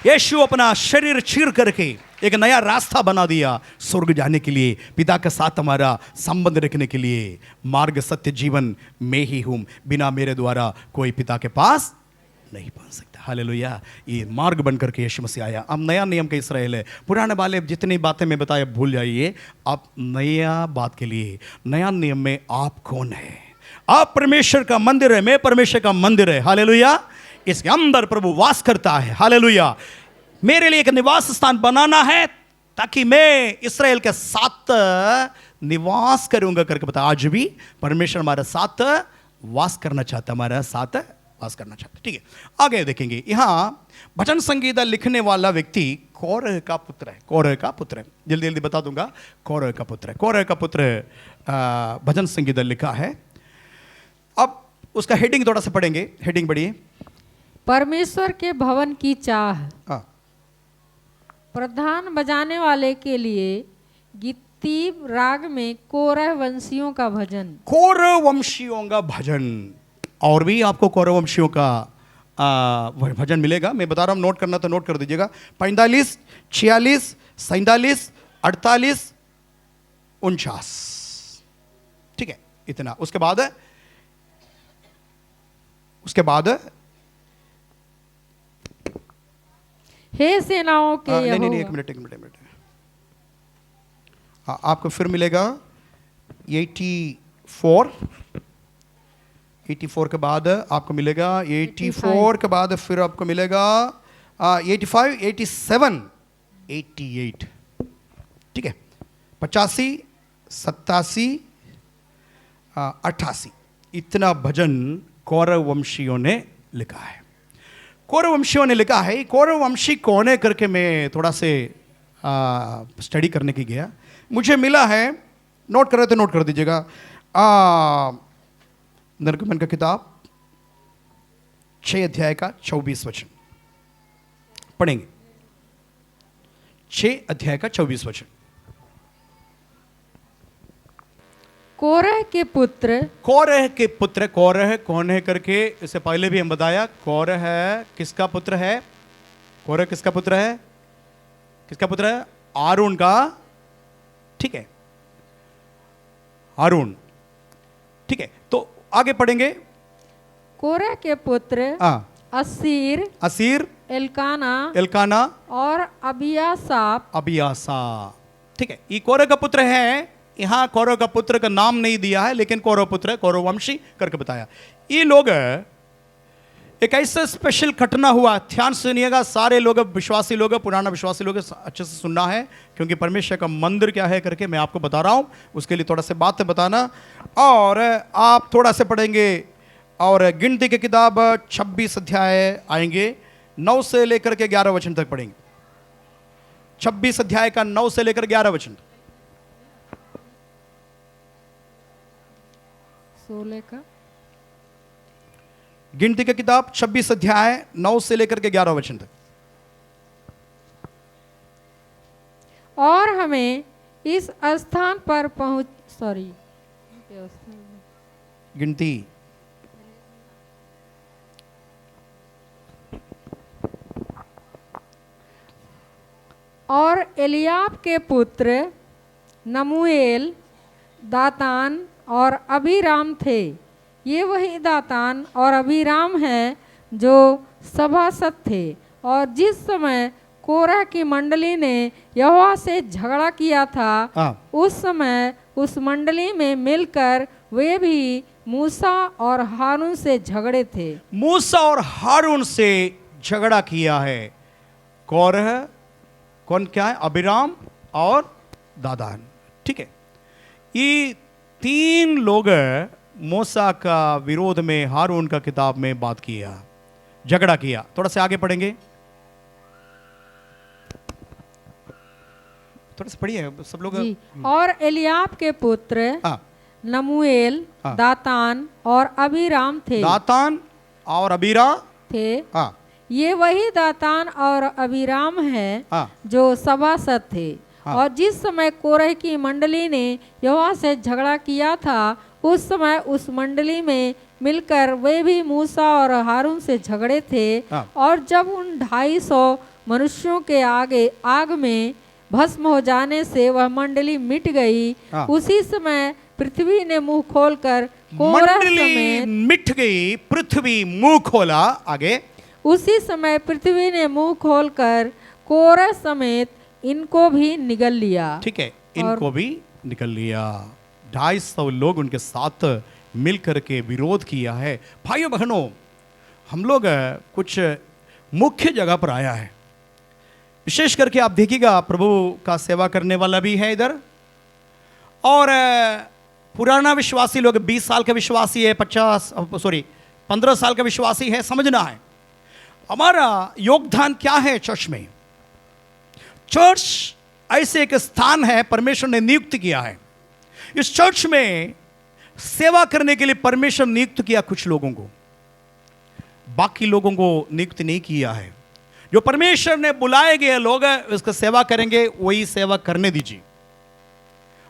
यीशु अपना शरीर चीर करके एक नया रास्ता बना दिया स्वर्ग जाने के लिए, पिता के साथ हमारा संबंध रखने के लिए। मार्ग सत्य जीवन मैं ही हूं, बिना मेरे द्वारा कोई पिता के पास नहीं पहुंच सकता। हालेलुया। ये मार्ग बनकर के यीशु मसीह आया। अब नया नियम का इस्राएल है। पुराने वाले जितनी बातें मैं बताया भूल जाइए। आप नया बात के लिए, नया नियम में आप कौन है? आप परमेश्वर का मंदिर है, मैं परमेश्वर का मंदिर है। हालेलुया। इसके अंदर प्रभु वास करता है। हालेलुया। मेरे लिए एक निवास स्थान बनाना है ताकि मैं इस्राएल के साथ निवास करूंगा करके बता। आज भी परमेश्वर हमारे साथ वास करना चाहता है, हमारे साथ वास करना चाहते। ठीक है, आगे देखेंगे। यहाँ भजन संगीता लिखने वाला व्यक्ति कोरह का पुत्र है। कोरह का पुत्र है, जल्दी जल्दी बता दूंगा। कोरह का पुत्र है, कोरह का पुत्र भजन संगीता लिखा है। अब उसका हेडिंग थोड़ा सा पढ़ेंगे, हेडिंग बढ़िए। परमेश्वर के भवन की चाह। हाँ, प्रधान बजाने वाले के लिए गीतीब राग में कोरह वंशियों का भजन। कौरव वंशियों का भजन। और भी आपको कौरव वंशियों का भजन मिलेगा। मैं बता रहा हूँ, नोट करना तो नोट कर दीजिएगा। 45, 46, 47, 48, 49। ठीक है, इतना। उसके बाद हे सेनाओं के नहीं, यहोवा। एक मिनट। हाँ, आपको फिर मिलेगा 84 के बाद आपको मिलेगा 84 के बाद फिर आपको मिलेगा 85, 87, 88। ठीक है, 85, 87, 88, इतना भजन कौरव वंशियों ने लिखा है। कौरव वंशियों ने लिखा है। कौरव वंशी कौन है करके मैं थोड़ा से स्टडी करने की गया, मुझे मिला है। नोट कर रहे तो नोट कर दीजिएगा। निर्गमन का किताब 6 अध्याय का 24 वचन पढ़ेंगे। 6 अध्याय का 24 वचन। कोरह के पुत्र। कौरह के पुत्र। कौरह कौन है करके इससे पहले भी हम बताया। कौरह किसका पुत्र है? कौरह किसका पुत्र है? किसका पुत्र है? आरून का। ठीक है, आरून। ठीक है, तो आगे पढ़ेंगे। कोरह के पुत्र असीर, असीर, एल्काना और अबियासाप। ठीक है, ये कौरह का पुत्र है। यहां कौरव का पुत्र का नाम नहीं दिया है, लेकिन कौरव पुत्र है, कौरव वंशी करके बताया। ये लोग एक ऐसा स्पेशल घटना हुआ, ध्यान से सुनिएगा सारे लोग, विश्वासी लोग, पुराना विश्वासी लोग, अच्छे से सुनना है, क्योंकि परमेश्वर का मंदिर क्या है करके मैं आपको बता रहा हूं, उसके लिए थोड़ा से बात बताना। और आप थोड़ा से पढ़ेंगे और गिनती की किताब 26 अध्याय आएंगे, 9 से लेकर के 11 वचन तक पढ़ेंगे। 26 अध्याय का 9 से लेकर 11 वचन। 16 का गिनती की किताब 26 अध्याय 9 से लेकर के 11 वचन तक। और हमें इस स्थान पर गिनती और एलियाब के पुत्र नमूएल, दातान और अबीराम थे। ये वही दातान और अबीराम हैं जो सभासद थे। और जिस समय कोरह की मंडली ने यहोवा से झगड़ा किया था, उस समय उस मंडली में मिलकर वे भी मूसा और हारून से झगड़े थे। मूसा और हारून से झगड़ा किया है। कोरह कौन क्या है? अबीराम और दातान। ठीक है, ये 3 लोग मूसा का विरोध में हारून का किताब में बात किया, झगड़ा किया। थोड़ा से आगे पढ़ेंगे, थोड़ा से पढ़िए सब लोग। और एलियाब के पुत्र नमूएल, दातान और अबीराम थे। दातान और अबीरा थे। ये वही दातान और अबीराम हैं जो सभासद थे। और जिस समय कोरह की मंडली ने यहोवा से झगड़ा किया था, उस समय उस मंडली में मिलकर वे भी मूसा और हारून से झगड़े थे। और जब उन 250 मनुष्यों के आगे आग में भस्म हो जाने से वह मंडली मिट गई, उसी समय पृथ्वी ने मुंह खोलकर कोरह समेत मिट गई, पृथ्वी मुंह खोला। आगे उसी समय पृथ्वी ने मुंह खोलकर कोरह समेत इनको भी निगल लिया। ठीक है, इनको भी निकल लिया। 250 लोग उनके साथ मिलकर के विरोध किया है। भाइयों बहनों, हम लोग कुछ मुख्य जगह पर आया है। विशेष करके आप देखिएगा, प्रभु का सेवा करने वाला भी है इधर, और पुराना विश्वासी लोग, 20 साल के विश्वासी है, 15 साल का विश्वासी है, समझना है हमारा योगदान क्या है चर्च में। चर्च ऐसे एक स्थान है परमेश्वर ने नियुक्त किया है। इस चर्च में सेवा करने के लिए परमेश्वर नियुक्त किया कुछ लोगों को, बाकी लोगों को नियुक्त नहीं किया है। जो परमेश्वर ने बुलाए गए लोग उसका सेवा करेंगे, वही सेवा करने दीजिए,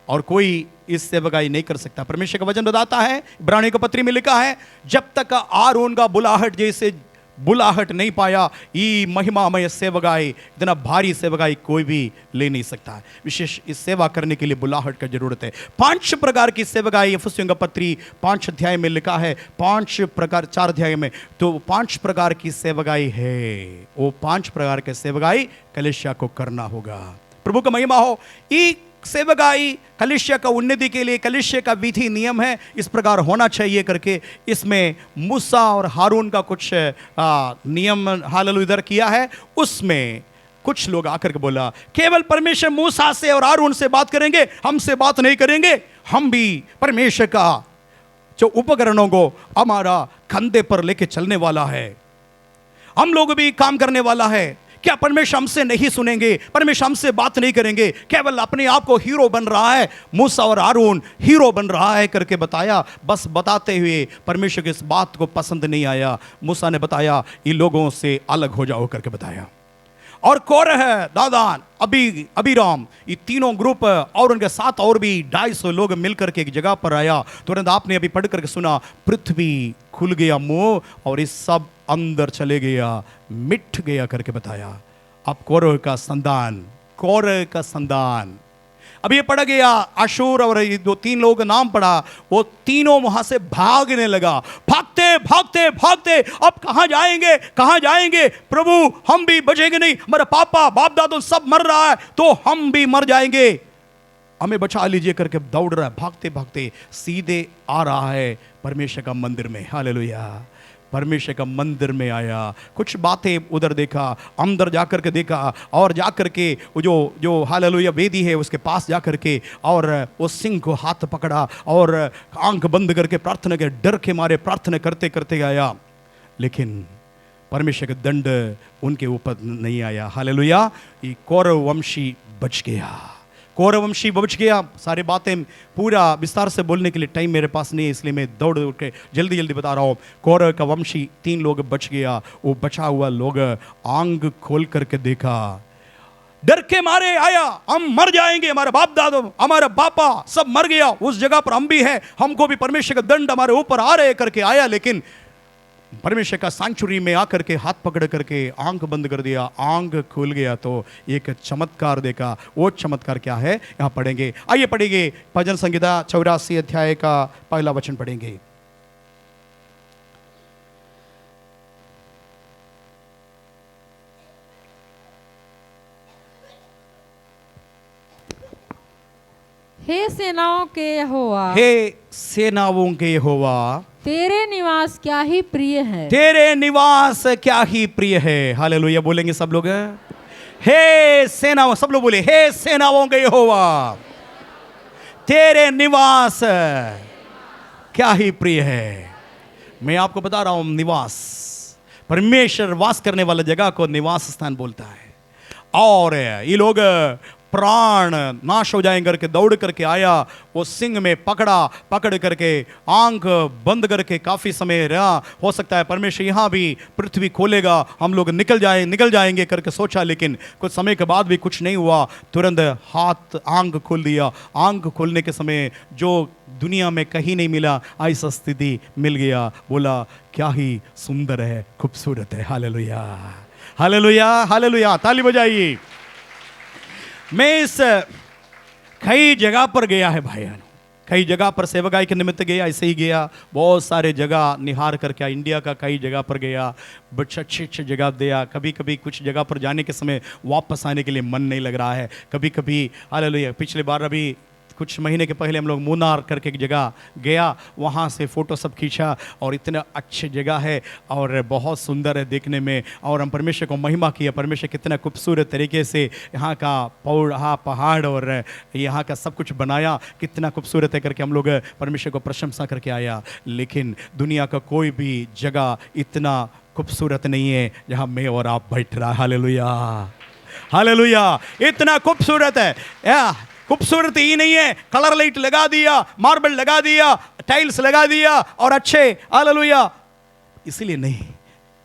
और कोई इस सेवकाई नहीं कर सकता। परमेश्वर का वचन बताता है, इब्रानियों की पत्री में लिखा है, जब तक आरोन का बुलाहट जैसे बुलाहट नहीं पाया, ये महिमामय सेवकाई, इतना भारी सेवकाई कोई भी ले नहीं सकता है। विशेष इस सेवा करने के लिए बुलाहट का जरूरत है। 5 प्रकार की सेवकाई इफिसियों का पत्री 5 अध्याय में लिखा है, 5 प्रकार 4 अध्याय में, तो 5 प्रकार की सेवकाई है। वो 5 प्रकार के सेवकाई कलीसिया को करना होगा। प्रभु का महिमा हो। ये सेवकाई कलीसिया का उन्नति के लिए कलीसिया का विधि नियम है, इस प्रकार होना चाहिए करके इसमें मूसा और हारून का कुछ नियम हालेलुया इधर किया है। उसमें कुछ लोग आकर के बोला केवल परमेश्वर मूसा से और हारून से बात करेंगे, हमसे बात नहीं करेंगे। हम भी परमेश्वर का जो उपकरणों को हमारा कंधे पर लेके चलने वाला है, हम लोग भी काम करने वाला है। क्या परमेश्वर हमसे नहीं सुनेंगे? परमेश्वर हमसे बात नहीं करेंगे? केवल अपने आप को हीरो बन रहा है, मूसा और हारून हीरो बन रहा है करके बताया। बस बताते हुए परमेश्वर की इस बात को पसंद नहीं आया। मूसा ने बताया इन लोगों से अलग हो जाओ करके बताया। और कोरह, दादान, अबीराम, ये तीनों ग्रुप और उनके साथ और भी 250 लोग मिलकर के एक जगह पर आया। तुरंत आपने अभी पढ़ करके सुना, पृथ्वी खुल गया मुंह और इस सब अंदर चले गया, मिट गया करके बताया। अब कोरह का संतान अब ये पड़ गया अशूर, और ये 2-3 लोग नाम पड़ा, वो तीनों वहां से भागने लगा। भागते भागते भागते अब कहां जाएंगे, कहां जाएंगे प्रभु, हम भी बचेंगे नहीं, हमारा पापा बाप दादा सब मर रहा है तो हम भी मर जाएंगे, हमें बचा लीजिए करके दौड़ रहा है। भागते भागते सीधे आ रहा है परमेश्वर का मंदिर में। हालेलुया। परमेश्वर का मंदिर में आया, कुछ बातें उधर देखा, अंदर जाकर के देखा, और जाकर के जो हालेलुया वेदी है उसके पास जाकर के और वो सिंह को हाथ पकड़ा और आंख बंद करके प्रार्थना के डर के मारे प्रार्थना करते करते आया। लेकिन परमेश्वर का दंड उनके ऊपर नहीं आया। हालेलुया। ये कौरव वंशी बच गया, कौरववंशी बच गया। सारी बातें पूरा विस्तार से बोलने के लिए टाइम मेरे पास नहीं है, इसलिए मैं दौड़ के जल्दी जल्दी बता रहा हूँ। कौरव का वंशी 3 लोग बच गया। वो बचा हुआ लोग आंख खोल करके देखा, डर के मारे आया, हम मर जाएंगे, हमारा बाप दादा हमारा बापा सब मर गया, उस जगह पर हम भी हैं, हमको भी परमेश्वर का दंड हमारे ऊपर आ रहे करके आया। लेकिन परमेश्वर का सांचुरी में आकर के हाथ पकड़ करके आंख बंद कर दिया, आंख खुल गया तो एक चमत्कार देखा। वो चमत्कार क्या है यहां पढ़ेंगे, आइए पढ़ेंगे। भजन संहिता 84 अध्याय का पहला वचन पढ़ेंगे। हे सेनाओं के यहोवा, हे सेनाओं के यहोवा, तेरे निवास क्या ही प्रिय है, तेरे निवास क्या ही प्रिय है। हालेलुया बोलेंगे सब लोग। हे सेनाओं, सब लोग बोले हे सेनाओं के यहोवा, तेरे निवास क्या ही प्रिय है। मैं आपको बता रहा हूं, निवास, परमेश्वर वास करने वाला जगह को निवास स्थान बोलता है। और ये लोग प्राण नाश हो जाएंगे करके दौड़ करके आया, वो सिंह में पकड़ करके आंख बंद करके काफी समय रहा। हो सकता है परमेश्वर यहाँ भी पृथ्वी खोलेगा, हम लोग निकल जाएंगे करके सोचा, लेकिन कुछ समय के बाद भी कुछ नहीं हुआ। तुरंत हाथ आंख खोल दिया। आंख खोलने के समय जो दुनिया में कहीं नहीं मिला ऐसा स्थिति मिल गया। बोला क्या ही सुंदर है, खूबसूरत है। हालेलुया, हालेलुया, हालेलुया, ताली बजाइए। मैं इस कई जगह पर गया है भाई, कई जगह पर सेवकाई के निमित्त गया, ऐसे ही गया, बहुत सारे जगह निहार करके इंडिया का कई जगह पर गया, बच्चे अच्छे जगह दिया। कभी कभी कुछ जगह पर जाने के समय वापस आने के लिए मन नहीं लग रहा है। कभी कभी हालेलुया, पिछले बार अभी कुछ महीने के पहले हम लोग मुन्नार करके एक जगह गया, वहाँ से फ़ोटो सब खींचा और इतना अच्छी जगह है और बहुत सुंदर है देखने में। और हम परमेश्वर को महिमा किया, परमेश्वर कितना खूबसूरत तरीके से यहाँ का पहाड़ और यहाँ का सब कुछ बनाया, कितना खूबसूरत है करके हम लोग परमेश्वर को प्रशंसा करके आया। लेकिन दुनिया का कोई भी जगह इतना खूबसूरत नहीं है जहाँ मैं और आप बैठ रहा। हालेलुया, हालेलुया, इतना खूबसूरत है। खूबसूरत ही नहीं है, कलर लाइट लगा दिया, मार्बल लगा दिया, टाइल्स लगा दिया और अच्छे, हालेलुया, इसलिए नहीं,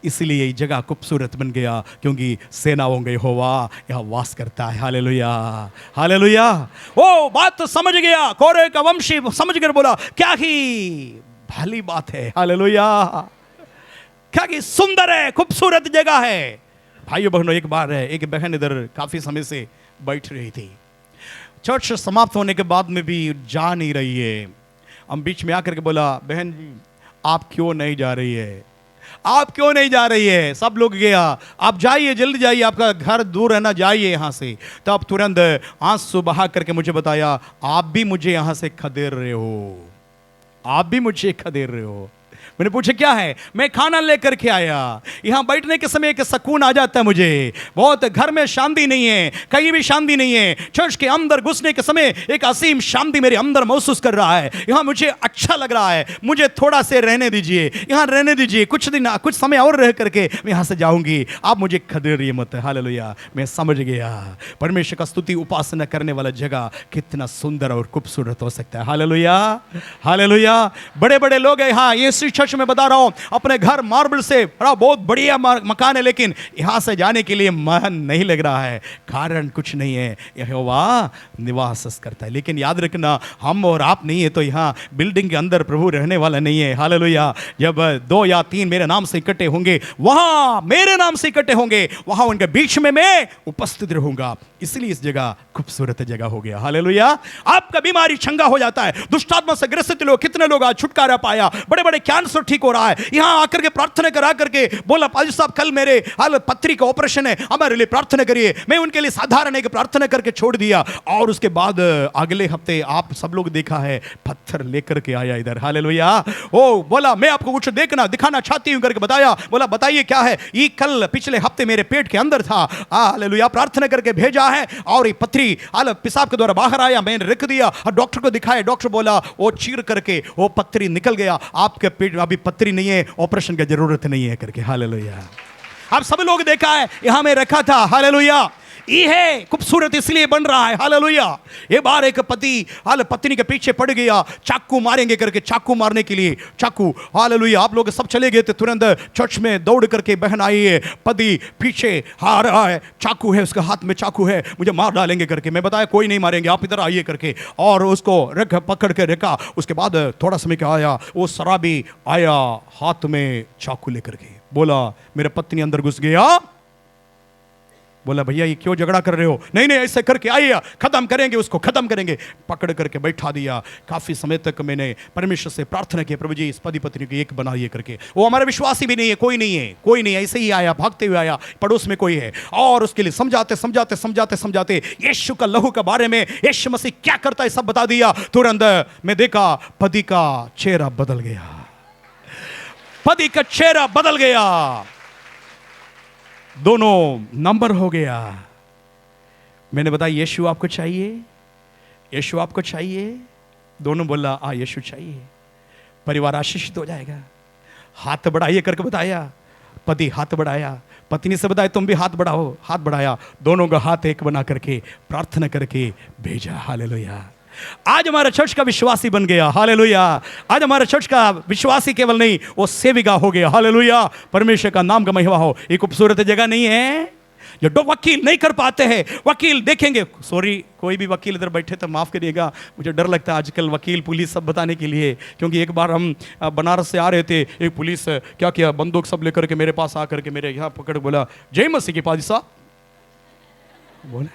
इसलिए ये जगह खूबसूरत बन गया क्योंकि सेनाओं के यहोवा यहाँ वास करता है। Hallelujah, hallelujah. वो बात तो समझ गया, कोरे का वंशी समझ कर बोला क्या ही भली बात है। हालेलुया, क्या कि सुंदर है, खूबसूरत जगह है। भाइयों बहनों, एक बार है, एक बहन इधर काफी समय से बैठ रही थी, चर्च समाप्त होने के बाद में भी जा नहीं रही है। हम बीच में आकर के बोला, बहन जी आप क्यों नहीं जा रही है, आप क्यों नहीं जा रही है? सब लोग गया, आप जाइए, जल्दी जाइए, आपका घर दूर है ना, जाइए यहाँ से। तब तुरंत आंसू बहा करके मुझे बताया, आप भी मुझे यहाँ से खदेड़ रहे हो, आप भी मुझे खदेड़ रहे हो। मैंने पूछा क्या है? मैं खाना लेकर के आया, यहाँ बैठने के समय एक सुकून आ जाता है मुझे, बहुत, घर में शांति नहीं है, कहीं भी शांति नहीं है। चर्च के अंदर घुसने के समय एक असीम शांति मेरे अंदर महसूस कर रहा है, यहाँ मुझे अच्छा लग रहा है, मुझे थोड़ा से रहने दीजिए, यहाँ रहने दीजिए, कुछ दिन, कुछ समय और रह करके मैं यहाँ से जाऊंगी, आप मुझे खदेड़िए मत। हालेलुया, मैं समझ गया परमेश्वर का स्तुति उपासना करने वाला जगह कितना सुंदर और खूबसूरत हो सकता है। Hallelujah, hallelujah. बड़े बड़े लोग हैं यहाँ, ये चर्च में बता रहा हूं, अपने घर मार्बल से बड़ा बहुत बढ़िया मकान है, लेकिन यहां से जाने के लिए मन नहीं लग रहा है, कारण कुछ नहीं है, यहोवा निवास करता है। लेकिन याद रखना, हम और आप नहीं है तो यहां बिल्डिंग के अंदर प्रभु रहने वाला नहीं है। हालेलुया। जब 2 या 3 मेरे नाम से इकट्ठे होंगे, वहां मेरे नाम से इकट्ठे होंगे, वहां उनके बीच में मैं उपस्थित रहूंगा, इसलिए इस जगह खूबसूरत जगह हो गया। हालेलुया। आपका बीमारी चंगा हो जाता है, दुष्टात्मा से ग्रसित लोग, कितने लोग आज छुटकारा पाया, बड़े बड़े कैंसर ठीक हो रहा है, यहां आकर के प्रार्थना करा करके बोला, पाजी साहब कल मेरे पथरी का ऑपरेशन है, हमारे लिए प्रार्थना करिए। मैं उनके लिए साधारण एक प्रार्थना करके छोड़ दिया, और उसके बाद अगले हफ्ते आप सब लोग देखा है, पत्थर लेकर के आया इधर। हालेलुया। ओ बोला, मैं आपको कुछ दिखाना चाहती हूं करके बताया। बोला बताइए क्या है? ये कल पिछले हफ्ते मेरे पेट के अंदर था, हालेलुया, प्रार्थना करके भेजा है और ये पथरी पेशाब के द्वारा बाहर आया, मैंने रख दिया और डॉक्टर को दिखाया, डॉक्टर बोला वो चीर करके वो पथरी निकल गया, आपके पेट में अभी पथरी नहीं है, ऑपरेशन की जरूरत नहीं है करके। हालेलुया। आप सब लोग देखा है, यहां में रखा था। हालेलुया। ये है खूबसूरत इसलिए बन रहा है। हालेलुया। ये बार एक पति पत्नी के पीछे पड़ गया, चाकू मारेंगे करके, चाकू मारने के लिए चाकू। हालेलुया। आप लोग सब चले गए थे, तुरंत चर्च में दौड़ करके बहन आई है, पति पीछे आ रहा है, चाकू है उसके हाथ में, चाकू है, मुझे मार डालेंगे करके। मैं बताया कोई नहीं मारेंगे, आप इधर आइए करके, और उसको पकड़ के रखा। उसके बाद थोड़ा समय का आया, वो शराबी आया हाथ में चाकू लेकर के, बोला मेरे पत्नी अंदर घुस गया। बोला भैया ये क्यों झगड़ा कर रहे हो? नहीं नहीं ऐसे करके आइए, खत्म करेंगे उसको, खत्म करेंगे। पकड़ करके बैठा दिया। काफी समय तक मैंने परमेश्वर से प्रार्थना की, प्रभु जी इस पति पत्नी को एक बनाइए करके। वो हमारा विश्वासी भी नहीं है, कोई नहीं है, कोई नहीं, ऐसे ही आया, भागते हुए आया, पड़ोस में कोई है, और उसके लिए समझाते समझाते समझाते समझाते यीशु का लहू के बारे में, यीशु मसीह क्या करता है सब बता दिया। तुरंत मैं देखा पति का चेहरा बदल गया, पति का चेहरा बदल गया, दोनों नंबर हो गया। मैंने बताया यीशु आपको चाहिए, यीशु आपको चाहिए? दोनों बोला हाँ यीशु चाहिए, परिवार आशीषित हो जाएगा। हाथ बढ़ाइए करके बताया, पति हाथ बढ़ाया, पत्नी से बताया तुम भी हाथ बढ़ाओ, हाथ बढ़ाया, दोनों का हाथ एक बना करके प्रार्थना करके भेजा। हालेलुया। आज हमारा चर्च का विश्वासी बन गया। हालेलुया। आज हमारा चर्च का विश्वासी केवल नहीं, वो सेविका हो गया। हालेलुया। परमेश्वर का नाम का महिमा हो। ये खूबसूरत जगह नहीं है जो वकील नहीं कर पाते हैं, वकील देखेंगे, सॉरी कोई भी वकील इधर बैठे तो माफ करिएगा, मुझे डर लगता है आजकल वकील पुलिस सब बताने के लिए, क्योंकि एक बार हम बनारस से आ रहे थे, एक पुलिस क्या किया, बंदूक सब लेकर के मेरे पास आकर के मेरे यहाँ पकड़ बोला जय मसीह की पाजी साहब। बोले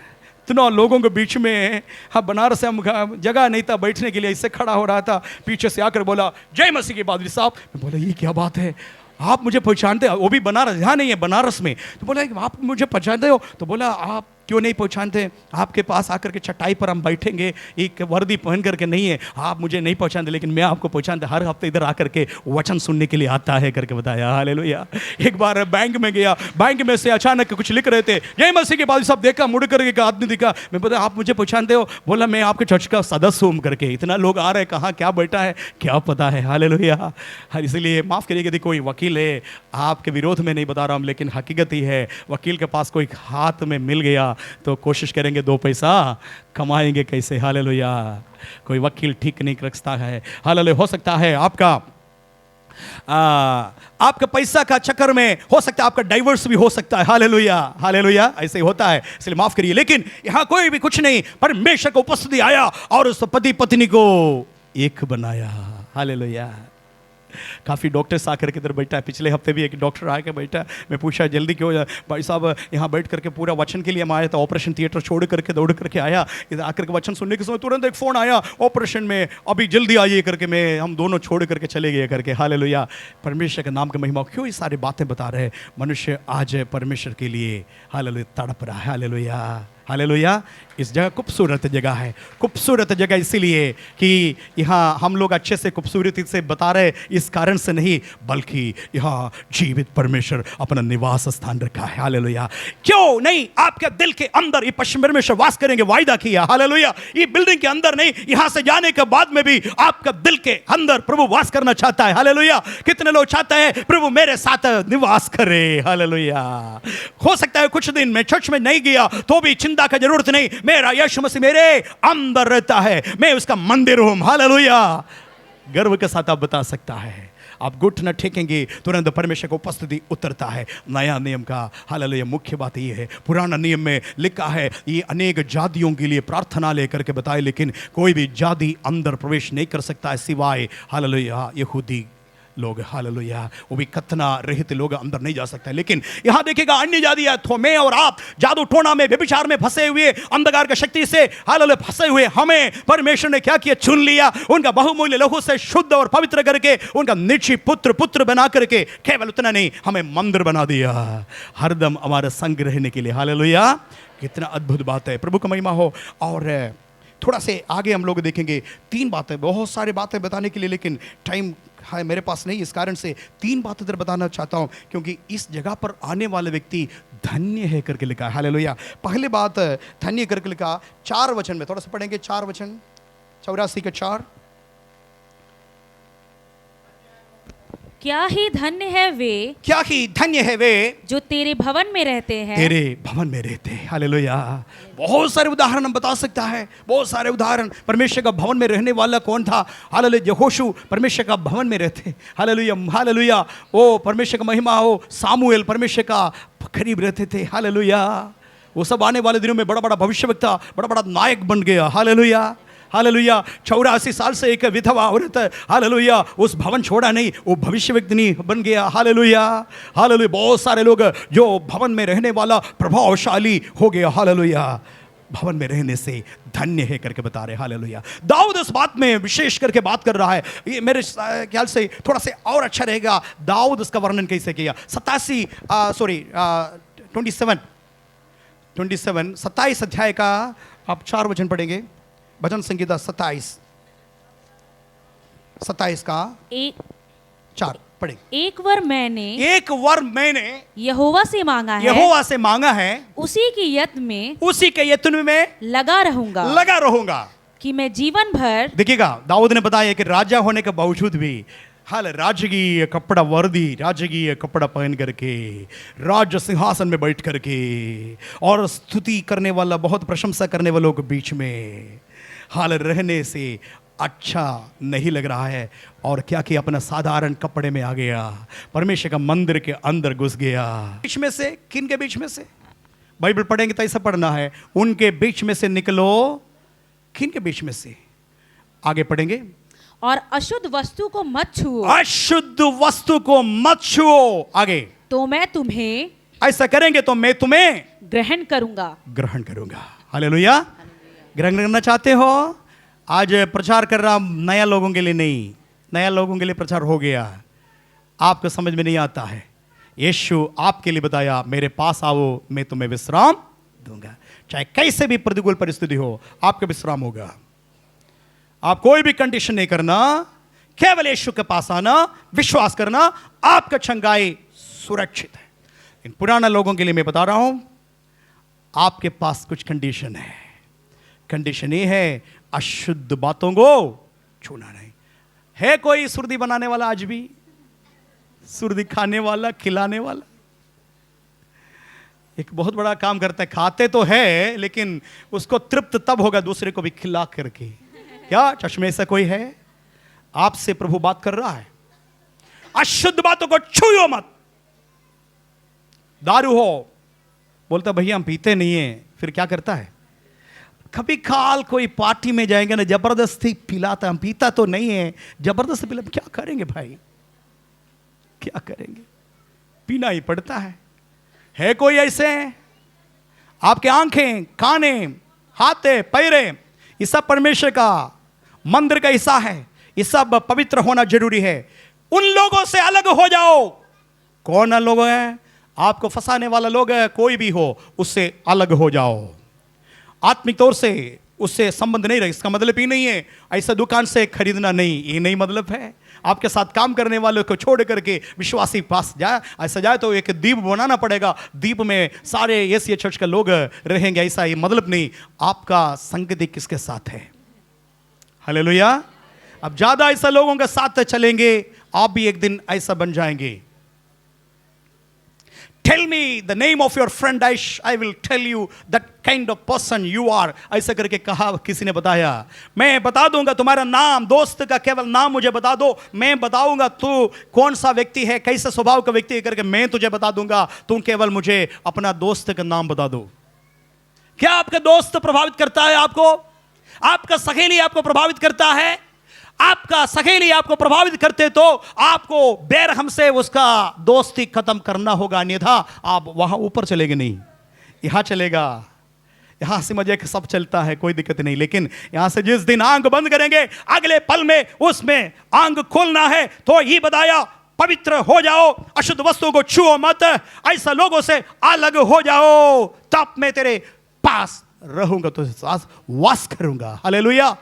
इतना लोगों के बीच में, हाँ बनारस से हम जगह नहीं था बैठने के लिए, इससे खड़ा हो रहा था, पीछे से आकर बोला जय मसीह के पादरी साहब। मैं बोला ये क्या बात है, आप मुझे पहचानते हो? वो भी बनारस, यहाँ नहीं है बनारस में। तो बोला आप मुझे पहचानते हो? तो बोला आप क्यों नहीं पहचानते? आपके पास आकर के चटाई पर हम बैठेंगे, एक वर्दी पहन करके नहीं है, आप मुझे नहीं पहचानते, लेकिन मैं आपको पहचानते, हर हफ्ते इधर आकर के वचन सुनने के लिए आता है करके बताया। हालेलुया। एक बार बैंक में गया, बैंक में से अचानक कुछ लिख रहे थे, जय मसीह के बाद सब देखा, मुड़ करके एक आदमी दिखा, मैं बोला आप मुझे पहचानते हो? बोला मैं आपके चर्च का सदस्य हूं करके। इतना लोग आ रहे हैं, कहाँ क्या बैठा है क्या पता है। हालेलुया। इसलिए माफ करिएगा, यदि कोई वकील है, आपके विरोध में नहीं बता रहा हूं, लेकिन हकीकत ही है, वकील के पास कोई हाथ में मिल गया तो कोशिश करेंगे 2 पैसा कमाएंगे कैसे। हालेलुया। कोई वकील ठीक नहीं रखता है। हालेलुया। हो सकता है आपका पैसा का चक्कर में हो सकता है आपका डाइवर्स भी हो सकता है। हालेलुया। हालेलुया। ऐसे ही होता है, इसलिए माफ करिए। लेकिन यहां कोई भी कुछ नहीं, परमेश्वर को उपस्थिति आया और उस पति पत्नी को एक बनाया। हालेलुया। काफ़ी डॉक्टर्स आकर के इधर बैठा है। पिछले हफ्ते भी एक डॉक्टर आकर बैठा, मैं पूछा जल्दी क्यों भाई साहब यहाँ बैठ करके, पूरा वचन के लिए हम आया था, ऑपरेशन थिएटर छोड़ करके दौड़ करके आया, इधर आकर के वचन सुनने के समय तुरंत एक फ़ोन आया, ऑपरेशन में अभी जल्दी आइए करके, हम दोनों छोड़ करके चले गए करके। हालेलुया। परमेश्वर के नाम के महिमा। क्यों ये सारी बातें बता रहे हैं? मनुष्य आज परमेश्वर के लिए हालेलुया तड़प रहा है। हालेलुया। हालेलुया। इस जगह खूबसूरत जगह है, खूबसूरत जगह इसीलिए कि यहाँ हम लोग अच्छे से खूबसूरती से बता रहे इस कारण से नहीं, बल्कि यहाँ जीवित परमेश्वर अपना निवास स्थान रखा है। हालेलुया। क्यों नहीं आपके दिल के अंदर ये परमेश्वर वास करेंगे, वायदा किया। हालेलुया। ये बिल्डिंग के अंदर नहीं, यहाँ से जाने के बाद में भी आपका दिल के अंदर प्रभु वास करना चाहता है। हालेलुया। कितने लोग चाहते हैं प्रभु मेरे साथ निवास करे। हालेलुया। हो सकता है कुछ दिन मैं चर्च में नहीं गया तो भी चिंता का जरूरत नहीं, मेरा यीशु मसीह मेरे अंदर रहता है, मैं उसका मंदिर हूं। हालेलुया। गर्व के साथ आप बता सकता है, आप घुटना टेकेंगे तुरंत परमेश्वर को उपस्थिति उतरता है। नया नियम का हालेलुया मुख्य बात ये है, पुराना नियम में लिखा है ये अनेक जातियों के लिए प्रार्थना लेकर के बताए, लेकिन कोई भी जाति अंदर प्रवेश नहीं कर सकता है सिवाय हालेलुया यहूदी लोग। हालेलुया। वो भी खतना रहित लोग अंदर नहीं जा सकते। लेकिन यहां देखिएगा अन्य जाति है, तो मैं और आप जादू टोना में व्यभिचार में फंसे हुए, अंधकार की शक्ति से हालेलुया फंसे हुए हमें परमेश्वर ने क्या किया? चुन लिया, उनका बहुमूल्य लहू से शुद्ध और पवित्र करके उनका निश्चित पुत्र बना करके, केवल उतना नहीं हमें मंदिर बना दिया हरदम हमारा संग रहने के लिए। हालेलुया। कितना अद्भुत बात है। प्रभु का महिमा हो। और थोड़ा से आगे हम लोग देखेंगे 3 बातें, बहुत सारी बातें बताने के लिए, लेकिन टाइम है मेरे पास नहीं, इस कारण से 3 बातें इधर बताना चाहता हूं, क्योंकि इस जगह पर आने वाले व्यक्ति धन्य है करके लिखा है। हालेलुया। पहली बात धन्य करके लिखा 4 वचन में, थोड़ा सा पढ़ेंगे 4 वचन, 84 का 4। क्या ही धन्य है वे, क्या ही धन्य है वे जो तेरे भवन में रहते हैं, तेरे भवन में रहते हैं। हालेलुया। बहुत सारे उदाहरण हम बता सकता है, बहुत सारे उदाहरण। परमेश्वर का भवन में रहने वाला कौन था? हालेलुया यहोशू परमेश्वर का भवन में रहते। हालेलुया। हालेलुया। ओ परमेश्वर का महिमा हो। सामुएल परमेश्वर का करीब रहते थे। हालेलुया। वो सब आने वाले दिनों में बड़ा बड़ा भविष्यवक्ता, बड़ा बड़ा नायक बन गया। हालेलुया। हालेलुया। 84 साल से एक विधवा औरत, हालेलुया, उस भवन छोड़ा नहीं, वो भविष्यवक्तिनी बन गया। हालेलुया। हालेलुया। बहुत सारे लोग जो भवन में रहने वाला प्रभावशाली हो गया। हालेलुया। भवन में रहने से धन्य है करके बता रहे। हालेलुया। दाऊद इस बात में विशेष करके बात कर रहा है। ये मेरे ख्याल से थोड़ा से और अच्छा रहेगा दाऊद इसका वर्णन कैसे किया। 27 अध्याय का आप 4 वचन पढ़ेंगे। भजन संगीता 27 का 4 पढ़ेंगे। एक वर मैंने यहोवा से मांगा है, उसी के यत्न में लगा रहूंगा कि मैं जीवन भर। देखिएगा दाऊद ने बताया कि राजा होने के बावजूद भी राजकीय कपड़ा वर्दी, राजकीय कपड़ा पहन करके राज सिंहासन में बैठ करके और स्तुति करने वाला, बहुत प्रशंसा करने वालों के बीच में रहने से अच्छा नहीं लग रहा है। और क्या कि अपना साधारण कपड़े में आ गया, परमेश्वर का मंदिर के अंदर घुस गया। बीच में से, किन के बीच में से? बाइबल पढ़ेंगे तो ऐसा पढ़ना है, उनके बीच में से निकलो। किन के बीच में से? आगे पढ़ेंगे। और अशुद्ध वस्तु को मत छुओ। अशुद्ध वस्तु को मत छुओ। आगे। तो मैं तुम्हें, ऐसा करेंगे तो मैं तुम्हें ग्रहण करूंगा। हालेलुया। ग्रहण करना चाहते हो? आज प्रचार कर रहा नया लोगों के लिए नहीं, नया लोगों के लिए प्रचार हो गया, आपको समझ में नहीं आता है। यीशु आपके लिए बताया मेरे पास आओ मैं तुम्हें विश्राम दूंगा। चाहे कैसे भी प्रतिकूल परिस्थिति हो, आपका विश्राम होगा। आप कोई भी कंडीशन नहीं करना, केवल यीशु के पास आना, विश्वास करना, आपका चंगाई सुरक्षित है। इन पुराना लोगों के लिए मैं बता रहा हूं, आपके पास कुछ कंडीशन है। कंडीशन ये है, अशुद्ध बातों को छूना नहीं। है कोई सुर्दी बनाने वाला आज भी? सुर्दी खाने वाला, खिलाने वाला? एक बहुत बड़ा काम करता है, खाते तो है लेकिन उसको तृप्त तब होगा दूसरे को भी खिला करके। क्या चश्मे से कोई है? आपसे प्रभु बात कर रहा है, अशुद्ध बातों को छूओ मत। दारू हो, बोलता भैया हम पीते नहीं है, फिर क्या करता है? कभी काल कोई पार्टी में जाएंगे ना, जबरदस्ती पिलाता, हम पीता तो नहीं है, जबरदस्ती पिला, क्या करेंगे भाई, क्या करेंगे? पीना ही पड़ता है कोई ऐसे? आपके आंखें, काने, हाथे, पैरे, ये सब परमेश्वर का मंदिर का हिस्सा है, ये सब पवित्र होना जरूरी है। उन लोगों से अलग हो जाओ। कौन लोग हैं? आपको फंसाने वाला लोग है, कोई भी हो, उससे अलग हो जाओ। आत्मिक तौर से उससे संबंध नहीं रहे, इसका मतलब ही नहीं है ऐसा दुकान से खरीदना नहीं, ये नहीं मतलब है। आपके साथ काम करने वालों को छोड़ करके विश्वासी पास जाए, ऐसा जाए तो एक द्वीप बनाना पड़ेगा, द्वीप में सारे एशिया चर्च के लोग रहेंगे, ऐसा ये मतलब नहीं। आपका संगति किसके साथ है? हालेलुया। अब ज्यादा ऐसा लोगों के साथ चलेंगे, आप भी एक दिन ऐसा बन जाएंगे। Tell me the name of your friend, I will tell you that kind of person you are. ऐसा करके कहा, किसी ने बताया, मैं बता दूंगा तुम्हारा नाम, दोस्त का केवल नाम मुझे बता दो, मैं बताऊंगा तू कौन सा व्यक्ति है, कैसे स्वभाव का व्यक्ति है करके मैं तुझे बता दूंगा, तुम केवल मुझे अपना दोस्त का नाम बता दो। क्या आपका दोस्त प्रभावित करता है आपको? आपका सहेली आपको प्रभावित करता है? आपका सहेली आपको प्रभावित करते तो आपको बेरहम से उसका दोस्ती खत्म करना होगा, अन्यथा आप वहां ऊपर चलेंगे नहीं, यहां चलेगा। यहां से मजे सब चलता है, कोई दिक्कत नहीं, लेकिन यहां से जिस दिन आंख बंद करेंगे अगले पल में उसमें आंख खोलना है। तो ये बताया, पवित्र हो जाओ, अशुद्ध वस्तुओं को छुओ मत, ऐसा लोगों से अलग हो जाओ, तब मैं तेरे पास रहूंगा, तो साथ वास करूंगा। हालेलुया।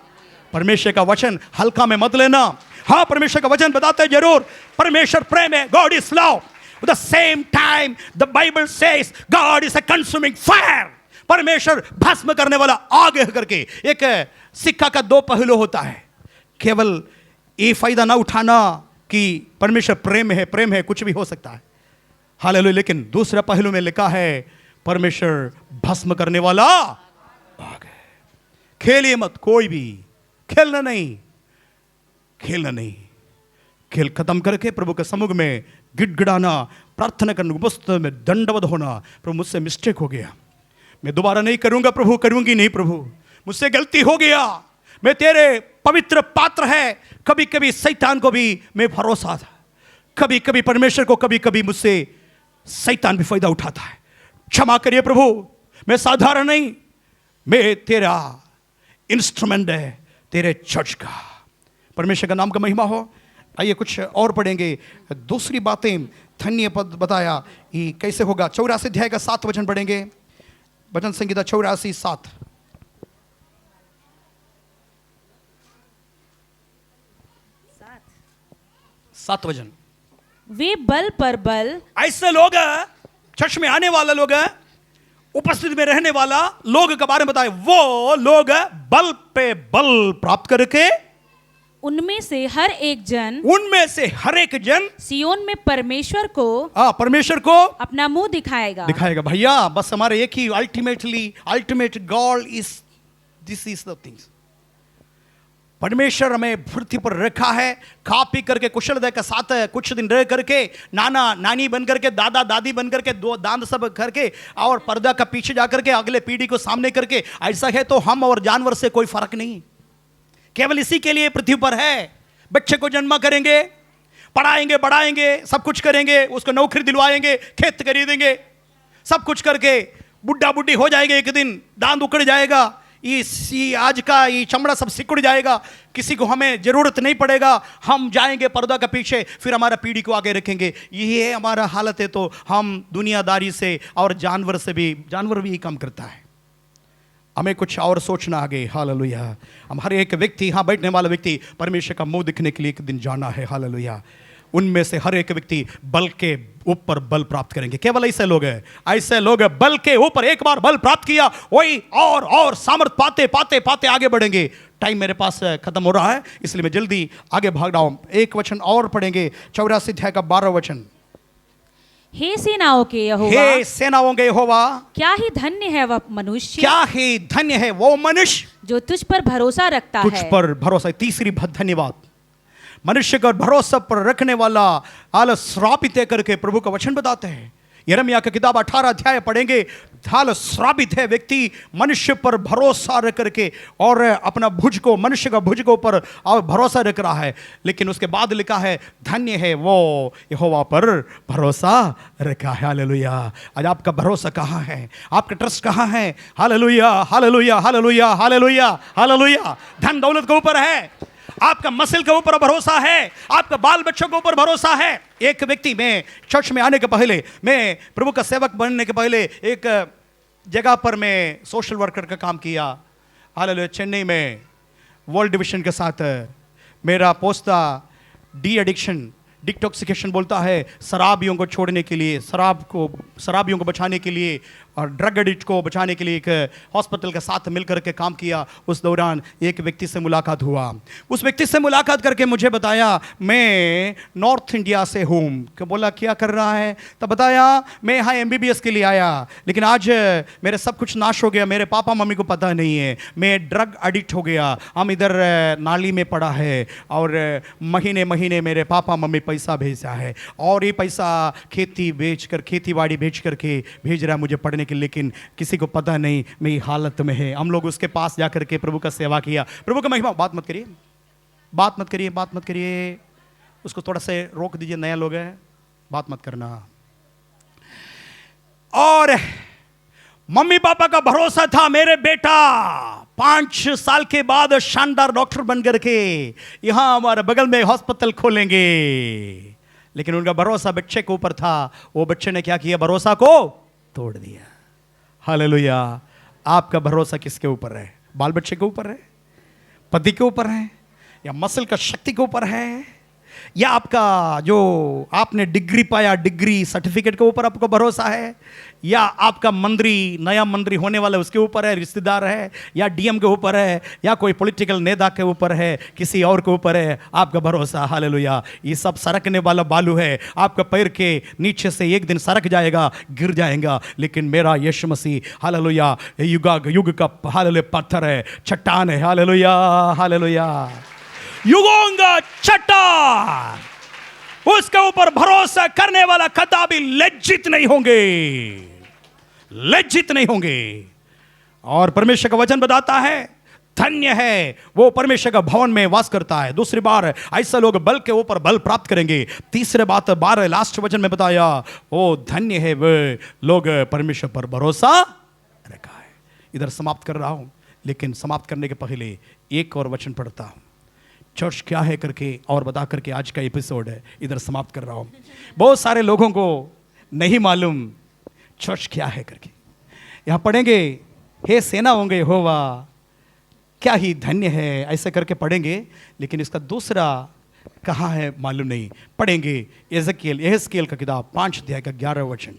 परमेश्वर का वचन हल्का में मत लेना। हाँ, परमेश्वर का वचन बताते जरूर, परमेश्वर प्रेम है, God is love. At the same time the Bible says God is a consuming fire. परमेश्वर भस्म करने वाला आग है करके। एक सिक्का का दो पहलू होता है। केवल ये फायदा ना उठाना कि परमेश्वर प्रेम है, कुछ भी हो सकता है, हालेलुया, लेकिन दूसरा पहलू में लिखा है परमेश्वर भस्म करने वाला आग है। खेलिए मत, कोई भी खेलना नहीं, खेल खत्म करके प्रभु के सम्मुख में गिड़गिड़ाना, प्रार्थना करना, उपस्थिति में दंडवत होना, प्रभु मुझसे मिस्टेक हो गया, मैं दोबारा नहीं करूंगा प्रभु, करूंगी नहीं प्रभु, मुझसे गलती हो गया, मैं तेरे पवित्र पात्र है। कभी कभी शैतान को भी मैं भरोसा था, कभी कभी परमेश्वर को, कभी कभी मुझसे शैतान भी फायदा उठाता है। क्षमा करिए प्रभु, मैं साधारण नहीं, मैं तेरा इंस्ट्रूमेंट है, तेरे चर्च का। परमेश्वर का नाम का महिमा हो। आइए कुछ और पढ़ेंगे, दूसरी बातें धन्य पद बताया ये कैसे होगा। 84 अध्याय का 7 वचन पढ़ेंगे, भजन संगीता 84:7। 7 वचन। वे बल पर बल, ऐसे लोग चर्च में आने वाला लोग, उपस्थिति में रहने वाला लोग के बारे में बताए, वो लोग बल पे बल प्राप्त करके उनमें से हर एक जन सियोन में परमेश्वर को अपना मुंह दिखाएगा। भैया बस हमारे एक ही ultimate goal is this is the things. परमेश्वर हमें पृथ्वी पर रखा है, खा पी करके कुशलता के साथ कुछ दिन रह करके, नाना नानी बन करके, दादा दादी बन करके, दो दांत सब करके, और पर्दा का पीछे जाकर के अगले पीढ़ी को सामने करके, ऐसा है तो हम और जानवर से कोई फर्क नहीं। केवल इसी के लिए पृथ्वी पर है। बच्चे को जन्म करेंगे, पढ़ाएंगे, बढ़ाएंगे, सब कुछ करेंगे, उसको नौकरी दिलवाएंगे, खेत खरीदेंगे, सब कुछ करके बुढ़ा बुढ़ी हो जाएंगे, एक दिन दांत उखड़ जाएगा। ये आज का ये चमड़ा सब सिकुड़ जाएगा, किसी को हमें जरूरत नहीं पड़ेगा, हम जाएंगे पर्दा के पीछे, फिर हमारा पीढ़ी को आगे रखेंगे। ये हमारा हालत है। तो हम दुनियादारी से और जानवर भी ये काम करता है। हमें कुछ और सोचना आगे। हालेलुया। हम हर एक व्यक्ति, यहाँ बैठने वाला व्यक्ति परमेश्वर का मुंह दिखने के लिए एक दिन जाना है। हालेलुया। उनमें से हर एक व्यक्ति बल के ऊपर बल प्राप्त करेंगे। केवल ऐसे लोग हैं, ऐसे लोग हैं, बल के ऊपर एक बार बल प्राप्त किया वही और सामर्थ पाते पाते पाते आगे बढ़ेंगे। टाइम मेरे पास खत्म हो रहा है, इसलिए मैं जल्दी आगे भाग रहा हूं। एक वचन और पढ़ेंगे, 84 अध्याय का 12 वचन। हे सेनाओं के यहोवा, हे सेनाओं के यहोवा, क्या ही धन्य है वह मनुष्य, क्या ही धन्य है वो मनुष्य जो तुझ पर भरोसा रखता है। तुझ पर भरोसा। तीसरी धन्यवाद, मनुष्य का भरोसा पर रखने वाला हाल श्रापित है करके प्रभु का वचन बताते हैं। यिर्मयाह की किताब 18 अध्याय पढ़ेंगे। हाल श्रापित है व्यक्ति मनुष्य पर भरोसा रख करके और अपना भुज को, मनुष्य का भुज को पर भरोसा रख रहा है। लेकिन उसके बाद लिखा है धन्य है वो यहोवा पर भरोसा रखा है। हालेलुया। आज आपका भरोसा कहाँ है? आपका ट्रस्ट कहाँ है? Hallelujah, hallelujah, hallelujah, hallelujah, hallelujah. धन दौलत के ऊपर है, आपका मसल के ऊपर भरोसा है, आपका बाल बच्चों के ऊपर भरोसा है। एक व्यक्ति, मैं चर्च में आने के पहले, मैं प्रभु का सेवक बनने के पहले एक जगह पर मैं सोशल वर्कर का काम किया। हालेलुया। चेन्नई में वर्ल्ड डिवीजन के साथ मेरा पोस्ट था डी एडिक्शन, डिटॉक्सिकेशन बोलता है, शराबियों को छोड़ने के लिए, शराबियों को बचाने के लिए और ड्रग एडिक्ट को बचाने के लिए एक हॉस्पिटल के साथ मिलकर के काम किया। उस दौरान एक व्यक्ति से मुलाकात हुआ। उस व्यक्ति से मुलाकात करके मुझे बताया मैं नॉर्थ इंडिया से हूँ। क्या बोला, क्या कर रहा है? तब बताया मैं यहाँ MBBS के लिए आया, लेकिन आज मेरे सब कुछ नाश हो गया, मेरे पापा मम्मी को पता नहीं है, मैं ड्रग एडिक्ट हो गया, हम इधर नाली में पड़ा है और महीने महीने मेरे पापा मम्मी पैसा भेजा है और ये पैसा खेती बाड़ी बेच करके भेज रहा है मुझे पढ़ने के, लेकिन किसी को पता नहीं मेरी हालत में है। हम लोग उसके पास जाकर के प्रभु का सेवा किया। प्रभु का महिमा। बात मत करिए, बात मत करिए, बात मत करिए, उसको थोड़ा से रोक दीजिए, नया लोग है, बात मत करना। और मम्मी पापा का भरोसा था मेरे बेटा 5 साल के बाद शानदार डॉक्टर बन करके यहां हमारे बगल में हॉस्पिटल खोलेंगे, लेकिन उनका भरोसा बच्चे के ऊपर था। वो बच्चे ने क्या किया? भरोसा को तोड़ दिया। हालेलुया। आपका भरोसा किसके ऊपर है? बाल बच्चे के ऊपर है, पति के ऊपर है, या मसल का शक्ति के ऊपर है, या आपका जो आपने डिग्री पाया, डिग्री सर्टिफिकेट के ऊपर आपको भरोसा है, या आपका मंत्री, नया मंत्री होने वाला उसके ऊपर है, रिश्तेदार है, या DM के ऊपर है, या कोई पॉलिटिकल नेता के ऊपर है, किसी और के ऊपर है आपका भरोसा। हालेलुया। ये सब सरकने वाला बालू है, आपका पैर के नीचे से एक दिन सरक जाएगा, गिर जाएगा, लेकिन मेरा यीशु मसीह हालेलुया युग का हालेलुया पत्थर है, चट्टान है। Hallelujah, hallelujah. युगों का चट्टान, उसके ऊपर भरोसा करने वाला कदापि लज्जित नहीं होंगे, लज्जित नहीं होंगे। और परमेश्वर का वचन बताता है धन्य है वो परमेश्वर का भवन में वास करता है। दूसरी बार ऐसा लोग बल के ऊपर बल प्राप्त करेंगे। तीसरे बात 12 लास्ट वचन में बताया, ओ धन्य है वे लोग परमेश्वर पर भरोसा रखा है। इधर समाप्त कर रहा हूं, लेकिन समाप्त करने के पहले एक और वचन पढ़ता हूं, चर्च क्या है करके और बता करके आज का एपिसोड है इधर समाप्त कर रहा हूं। बहुत सारे लोगों को नहीं मालूम चर्च क्या है करके। यहां पढ़ेंगे, हे सेना होंगे यहोवा क्या ही धन्य है, ऐसे करके पढ़ेंगे, लेकिन इसका दूसरा कहाँ है मालूम नहीं। पढ़ेंगे यहेजकेल का किताब 5 अध्याय का 11 वचन।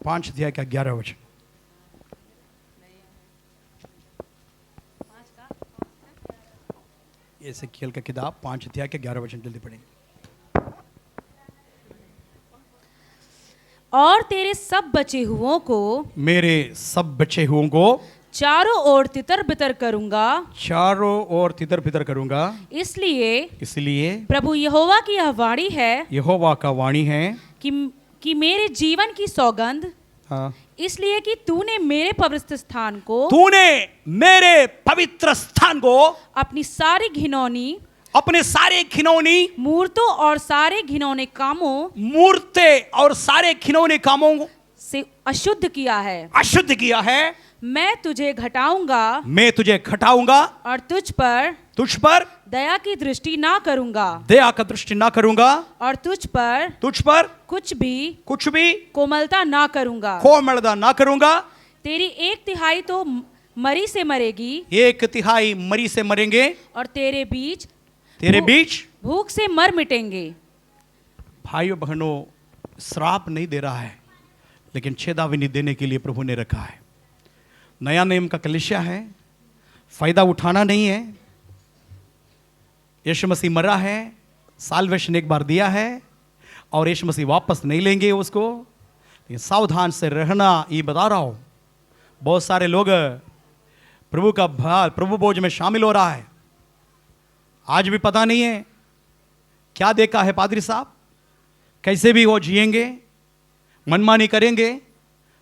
पांच अध्याय का 11 वचन। यहेजकेल का किताब 5 अध्याय के 11 वचन, जल्दी पढ़ेंगे। और तेरे सब बचे हुओं को, मेरे सब बचे हुओं को चारों ओर तितर बितर करूंगा, चारों ओर तितर बितर करूंगा। इसलिए प्रभु यहोवा की यह वाणी है, यहोवा का वाणी है कि मेरे जीवन की सौगंध, हाँ, इसलिए कि तूने मेरे पवित्र स्थान को, तूने मेरे पवित्र स्थान को अपनी सारी घिनौनी अपने सारे घिनौनी मूर्तों और सारे घिनौने कामों मूर्ते और सारे घिनौने कामों से अशुद्ध किया है। अशुद्ध किया है। मैं तुझे घटाऊंगा मैं तुझे घटाऊंगा और तुझ पर दया की दृष्टि ना करूंगा। दया का दृष्टि ना करूंगा और तुझ पर कुछ भी कोमलता ना करूंगा। कोमलता ना करूंगा। तेरी 1/3 तो मरी से मरेगी, 1/3 मरी से मरेंगे, और तेरे बीच भूख से मर मिटेंगे। भाइयों बहनों, श्राप नहीं दे रहा है, लेकिन चेतावनी देने के लिए प्रभु ने रखा है। नया नियम का कलीसिया है, फायदा उठाना नहीं है। यीशु मसीह मरा है, साल्वेशन एक बार दिया है, और यीशु मसीह वापस नहीं लेंगे उसको। लेकिन सावधान से रहना, ये बता रहा हूं। बहुत सारे लोग प्रभु भोज में शामिल हो रहा है, आज भी पता नहीं है क्या देखा है पादरी साहब। कैसे भी वो जिएंगे, मनमानी करेंगे,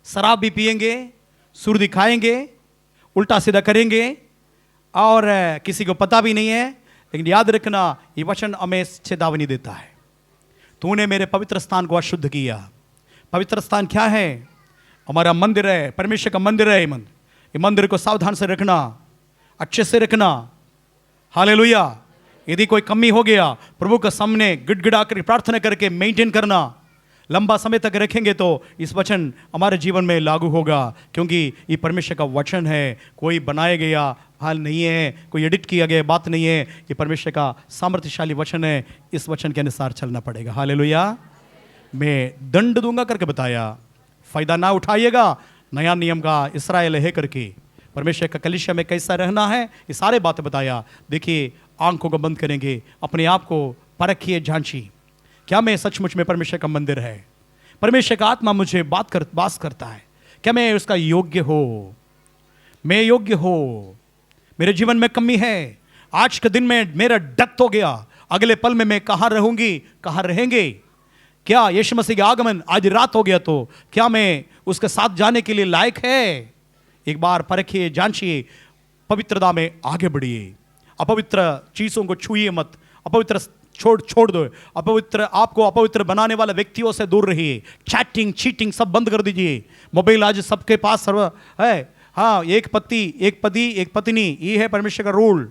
शराब भी पिएंगे, सुर दिखाएंगे, उल्टा सीधा करेंगे, और किसी को पता भी नहीं है। लेकिन याद रखना, ये वचन हमें चेतावनी देता है। तूने मेरे पवित्र स्थान को अशुद्ध किया। पवित्र स्थान क्या है? हमारा मंदिर है, परमेश्वर का मंदिर है। ये मंदिर को सावधान से रखना, अच्छे से रखना। हालेलुया। यदि कोई कमी हो गया, प्रभु के सामने गिड़गिड़ा कर प्रार्थना करके मेंटेन करना। लंबा समय तक रखेंगे तो इस वचन हमारे जीवन में लागू होगा, क्योंकि ये परमेश्वर का वचन है। कोई बनाया गया हाल नहीं है, कोई एडिट किया गया बात नहीं है। ये परमेश्वर का सामर्थ्यशाली वचन है। इस वचन के अनुसार चलना पड़ेगा। हालेलुया। मैं दंड दूंगा करके बताया, फायदा ना उठाइएगा। नया नियम का इस्राएल है करके परमेश्वर का कलीसिया में कैसा रहना है, ये सारे बातें बताया। देखिए, आंखों को बंद करेंगे, अपने आप को परखिए, जांचिए, क्या मैं सचमुच में परमेश्वर का मंदिर है? परमेश्वर का आत्मा मुझे बास करता है, क्या मैं उसका योग्य हो? मैं योग्य हो? मेरे जीवन में कमी है, आज के दिन में मेरा डक हो गया, अगले पल में मैं कहाँ रहूंगी, कहाँ रहेंगे? क्या यीशु मसीह का आगमन आज रात हो गया तो क्या मैं उसके साथ जाने के लिए लायक है? एक बार परखिए, जांचिए, पवित्रता में आगे बढ़िए। अपवित्र चीजों को छूइए मत, अपवित्र छोड़ दो। अपवित्र, आपको अपवित्र बनाने वाले व्यक्तियों से दूर रहिए। चैटिंग, चीटिंग सब बंद कर दीजिए। मोबाइल आज सबके पास सर्व है। हाँ, एक पति, एक पति, एक पत्नी, ये है परमेश्वर का रूल।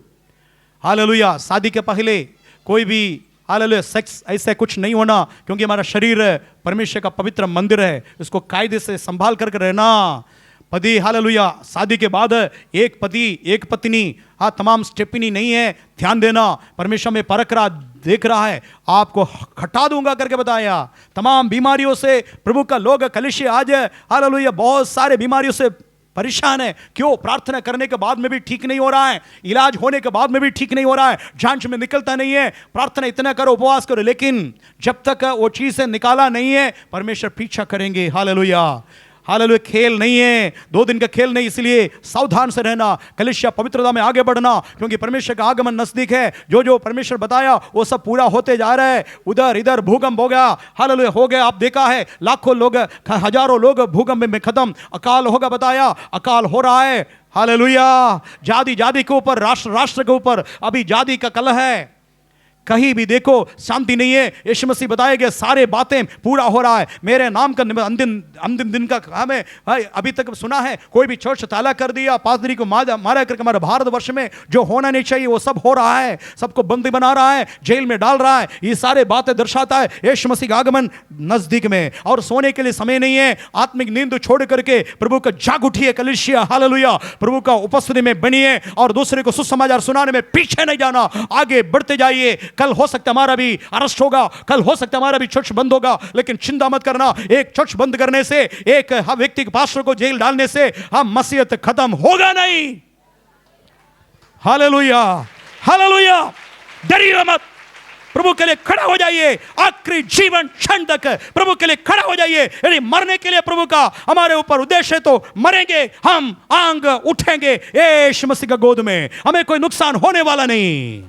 हालेलुया। शादी के पहले कोई भी हालेलुया सेक्स ऐसा कुछ नहीं होना, क्योंकि हमारा शरीर परमेश्वर का पवित्र मंदिर है। इसको कायदे से संभाल करके रहना। पति, हालेलुया। शादी के बाद एक पति, एक पत्नी, हाँ, तमाम स्टेपनी नहीं है। ध्यान देना, परमेश्वर में परख रहा, देख रहा है। आपको हटा दूंगा करके बताया। तमाम बीमारियों से प्रभु का लोग कलीसिया आज हालेलुया बहुत सारे बीमारियों से परेशान है। क्यों? प्रार्थना करने के बाद में भी ठीक नहीं हो रहा है, इलाज होने के बाद में भी ठीक नहीं हो रहा है, जांच में निकलता नहीं है। प्रार्थना इतना करो, उपवास करो, लेकिन जब तक वो चीज से निकाला नहीं है, परमेश्वर पीछा करेंगे। हालेलुया। हालेलुया। खेल नहीं है, 2 दिन का खेल नहीं, इसलिए सावधान से रहना, कलीसिया पवित्रता में आगे बढ़ना, क्योंकि परमेश्वर का आगमन नजदीक है। जो परमेश्वर बताया वो सब पूरा होते जा रहा है। उधर इधर भूकंप हो गया, हालेलुया, हो गया। आप देखा है, लाखों लोग, हजारों लोग भूकंप में खत्म। अकाल होगा बताया, अकाल हो रहा है। हालेलुया। जाति के ऊपर, राष्ट्र के ऊपर अभी जाति का कलह है। कहीं भी देखो शांति नहीं है। यीशु मसीह बताएंगे सारे बातें पूरा हो रहा है। मेरे नाम का अंतिम दिन का हमें अभी तक सुना है, कोई भी चर्च ताला कर दिया, पादरी को मारा करके। हमारे भारतवर्ष में जो होना नहीं चाहिए वो सब हो रहा है, सबको बंदी बना रहा है, जेल में डाल रहा है। ये सारे बातें दर्शाता है यीशु मसीह का आगमन नजदीक में, और सोने के लिए समय नहीं है। आत्मिक नींद छोड़ करके प्रभु का जाग उठिए कलीसिया। हालेलुया। प्रभु का उपस्थिति में बनिए, और दूसरे को सुसमाचार सुनाने में पीछे नहीं जाना, आगे बढ़ते जाइए। कल हो सकता हमारा भी अरेस्ट होगा, कल हो सकता हमारा भी चर्च बंद होगा, लेकिन चिंता मत करना। एक चर्च बंद करने से, एक व्यक्ति के पास्टर को जेल डालने से हम मसीहत खत्म होगा नहीं। हालेलुया। हालेलुया। डरिए मत, प्रभु के लिए खड़ा हो जाइए। आखिरी जीवन क्षण तक प्रभु के लिए खड़ा हो जाइए। यदि मरने के लिए प्रभु का हमारे ऊपर उद्देश्य है तो मरेंगे, हम आंग उठेंगे यीशु मसीह का गोद में। हमें कोई नुकसान होने वाला नहीं।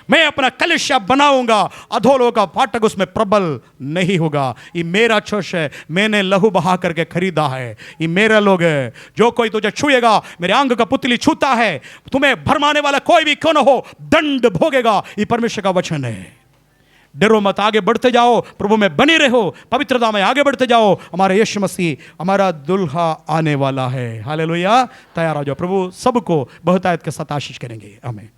मैं अपना कलिशा बनाऊंगा, अधोलोक का फाटक उसमें प्रबल नहीं होगा। ये मेरा चर्च है, मैंने लहू बहा करके खरीदा है, ये मेरा लोग है। जो कोई तुझे छुएगा, मेरे अंग का पुतली छूता है, तुम्हें भरमाने वाला कोई भी क्यों न हो, दंड भोगेगा। ये परमेश्वर का वचन है। डरो मत, आगे बढ़ते जाओ, प्रभु में बनी रहो, पवित्रता में आगे बढ़ते जाओ। हमारा यीशु मसीह, हमारा दुल्हा आने वाला है। हालेलुया। तैयार हो जाओ, प्रभु सबको बहुतायत के साथ आशीष करेंगे। आमीन।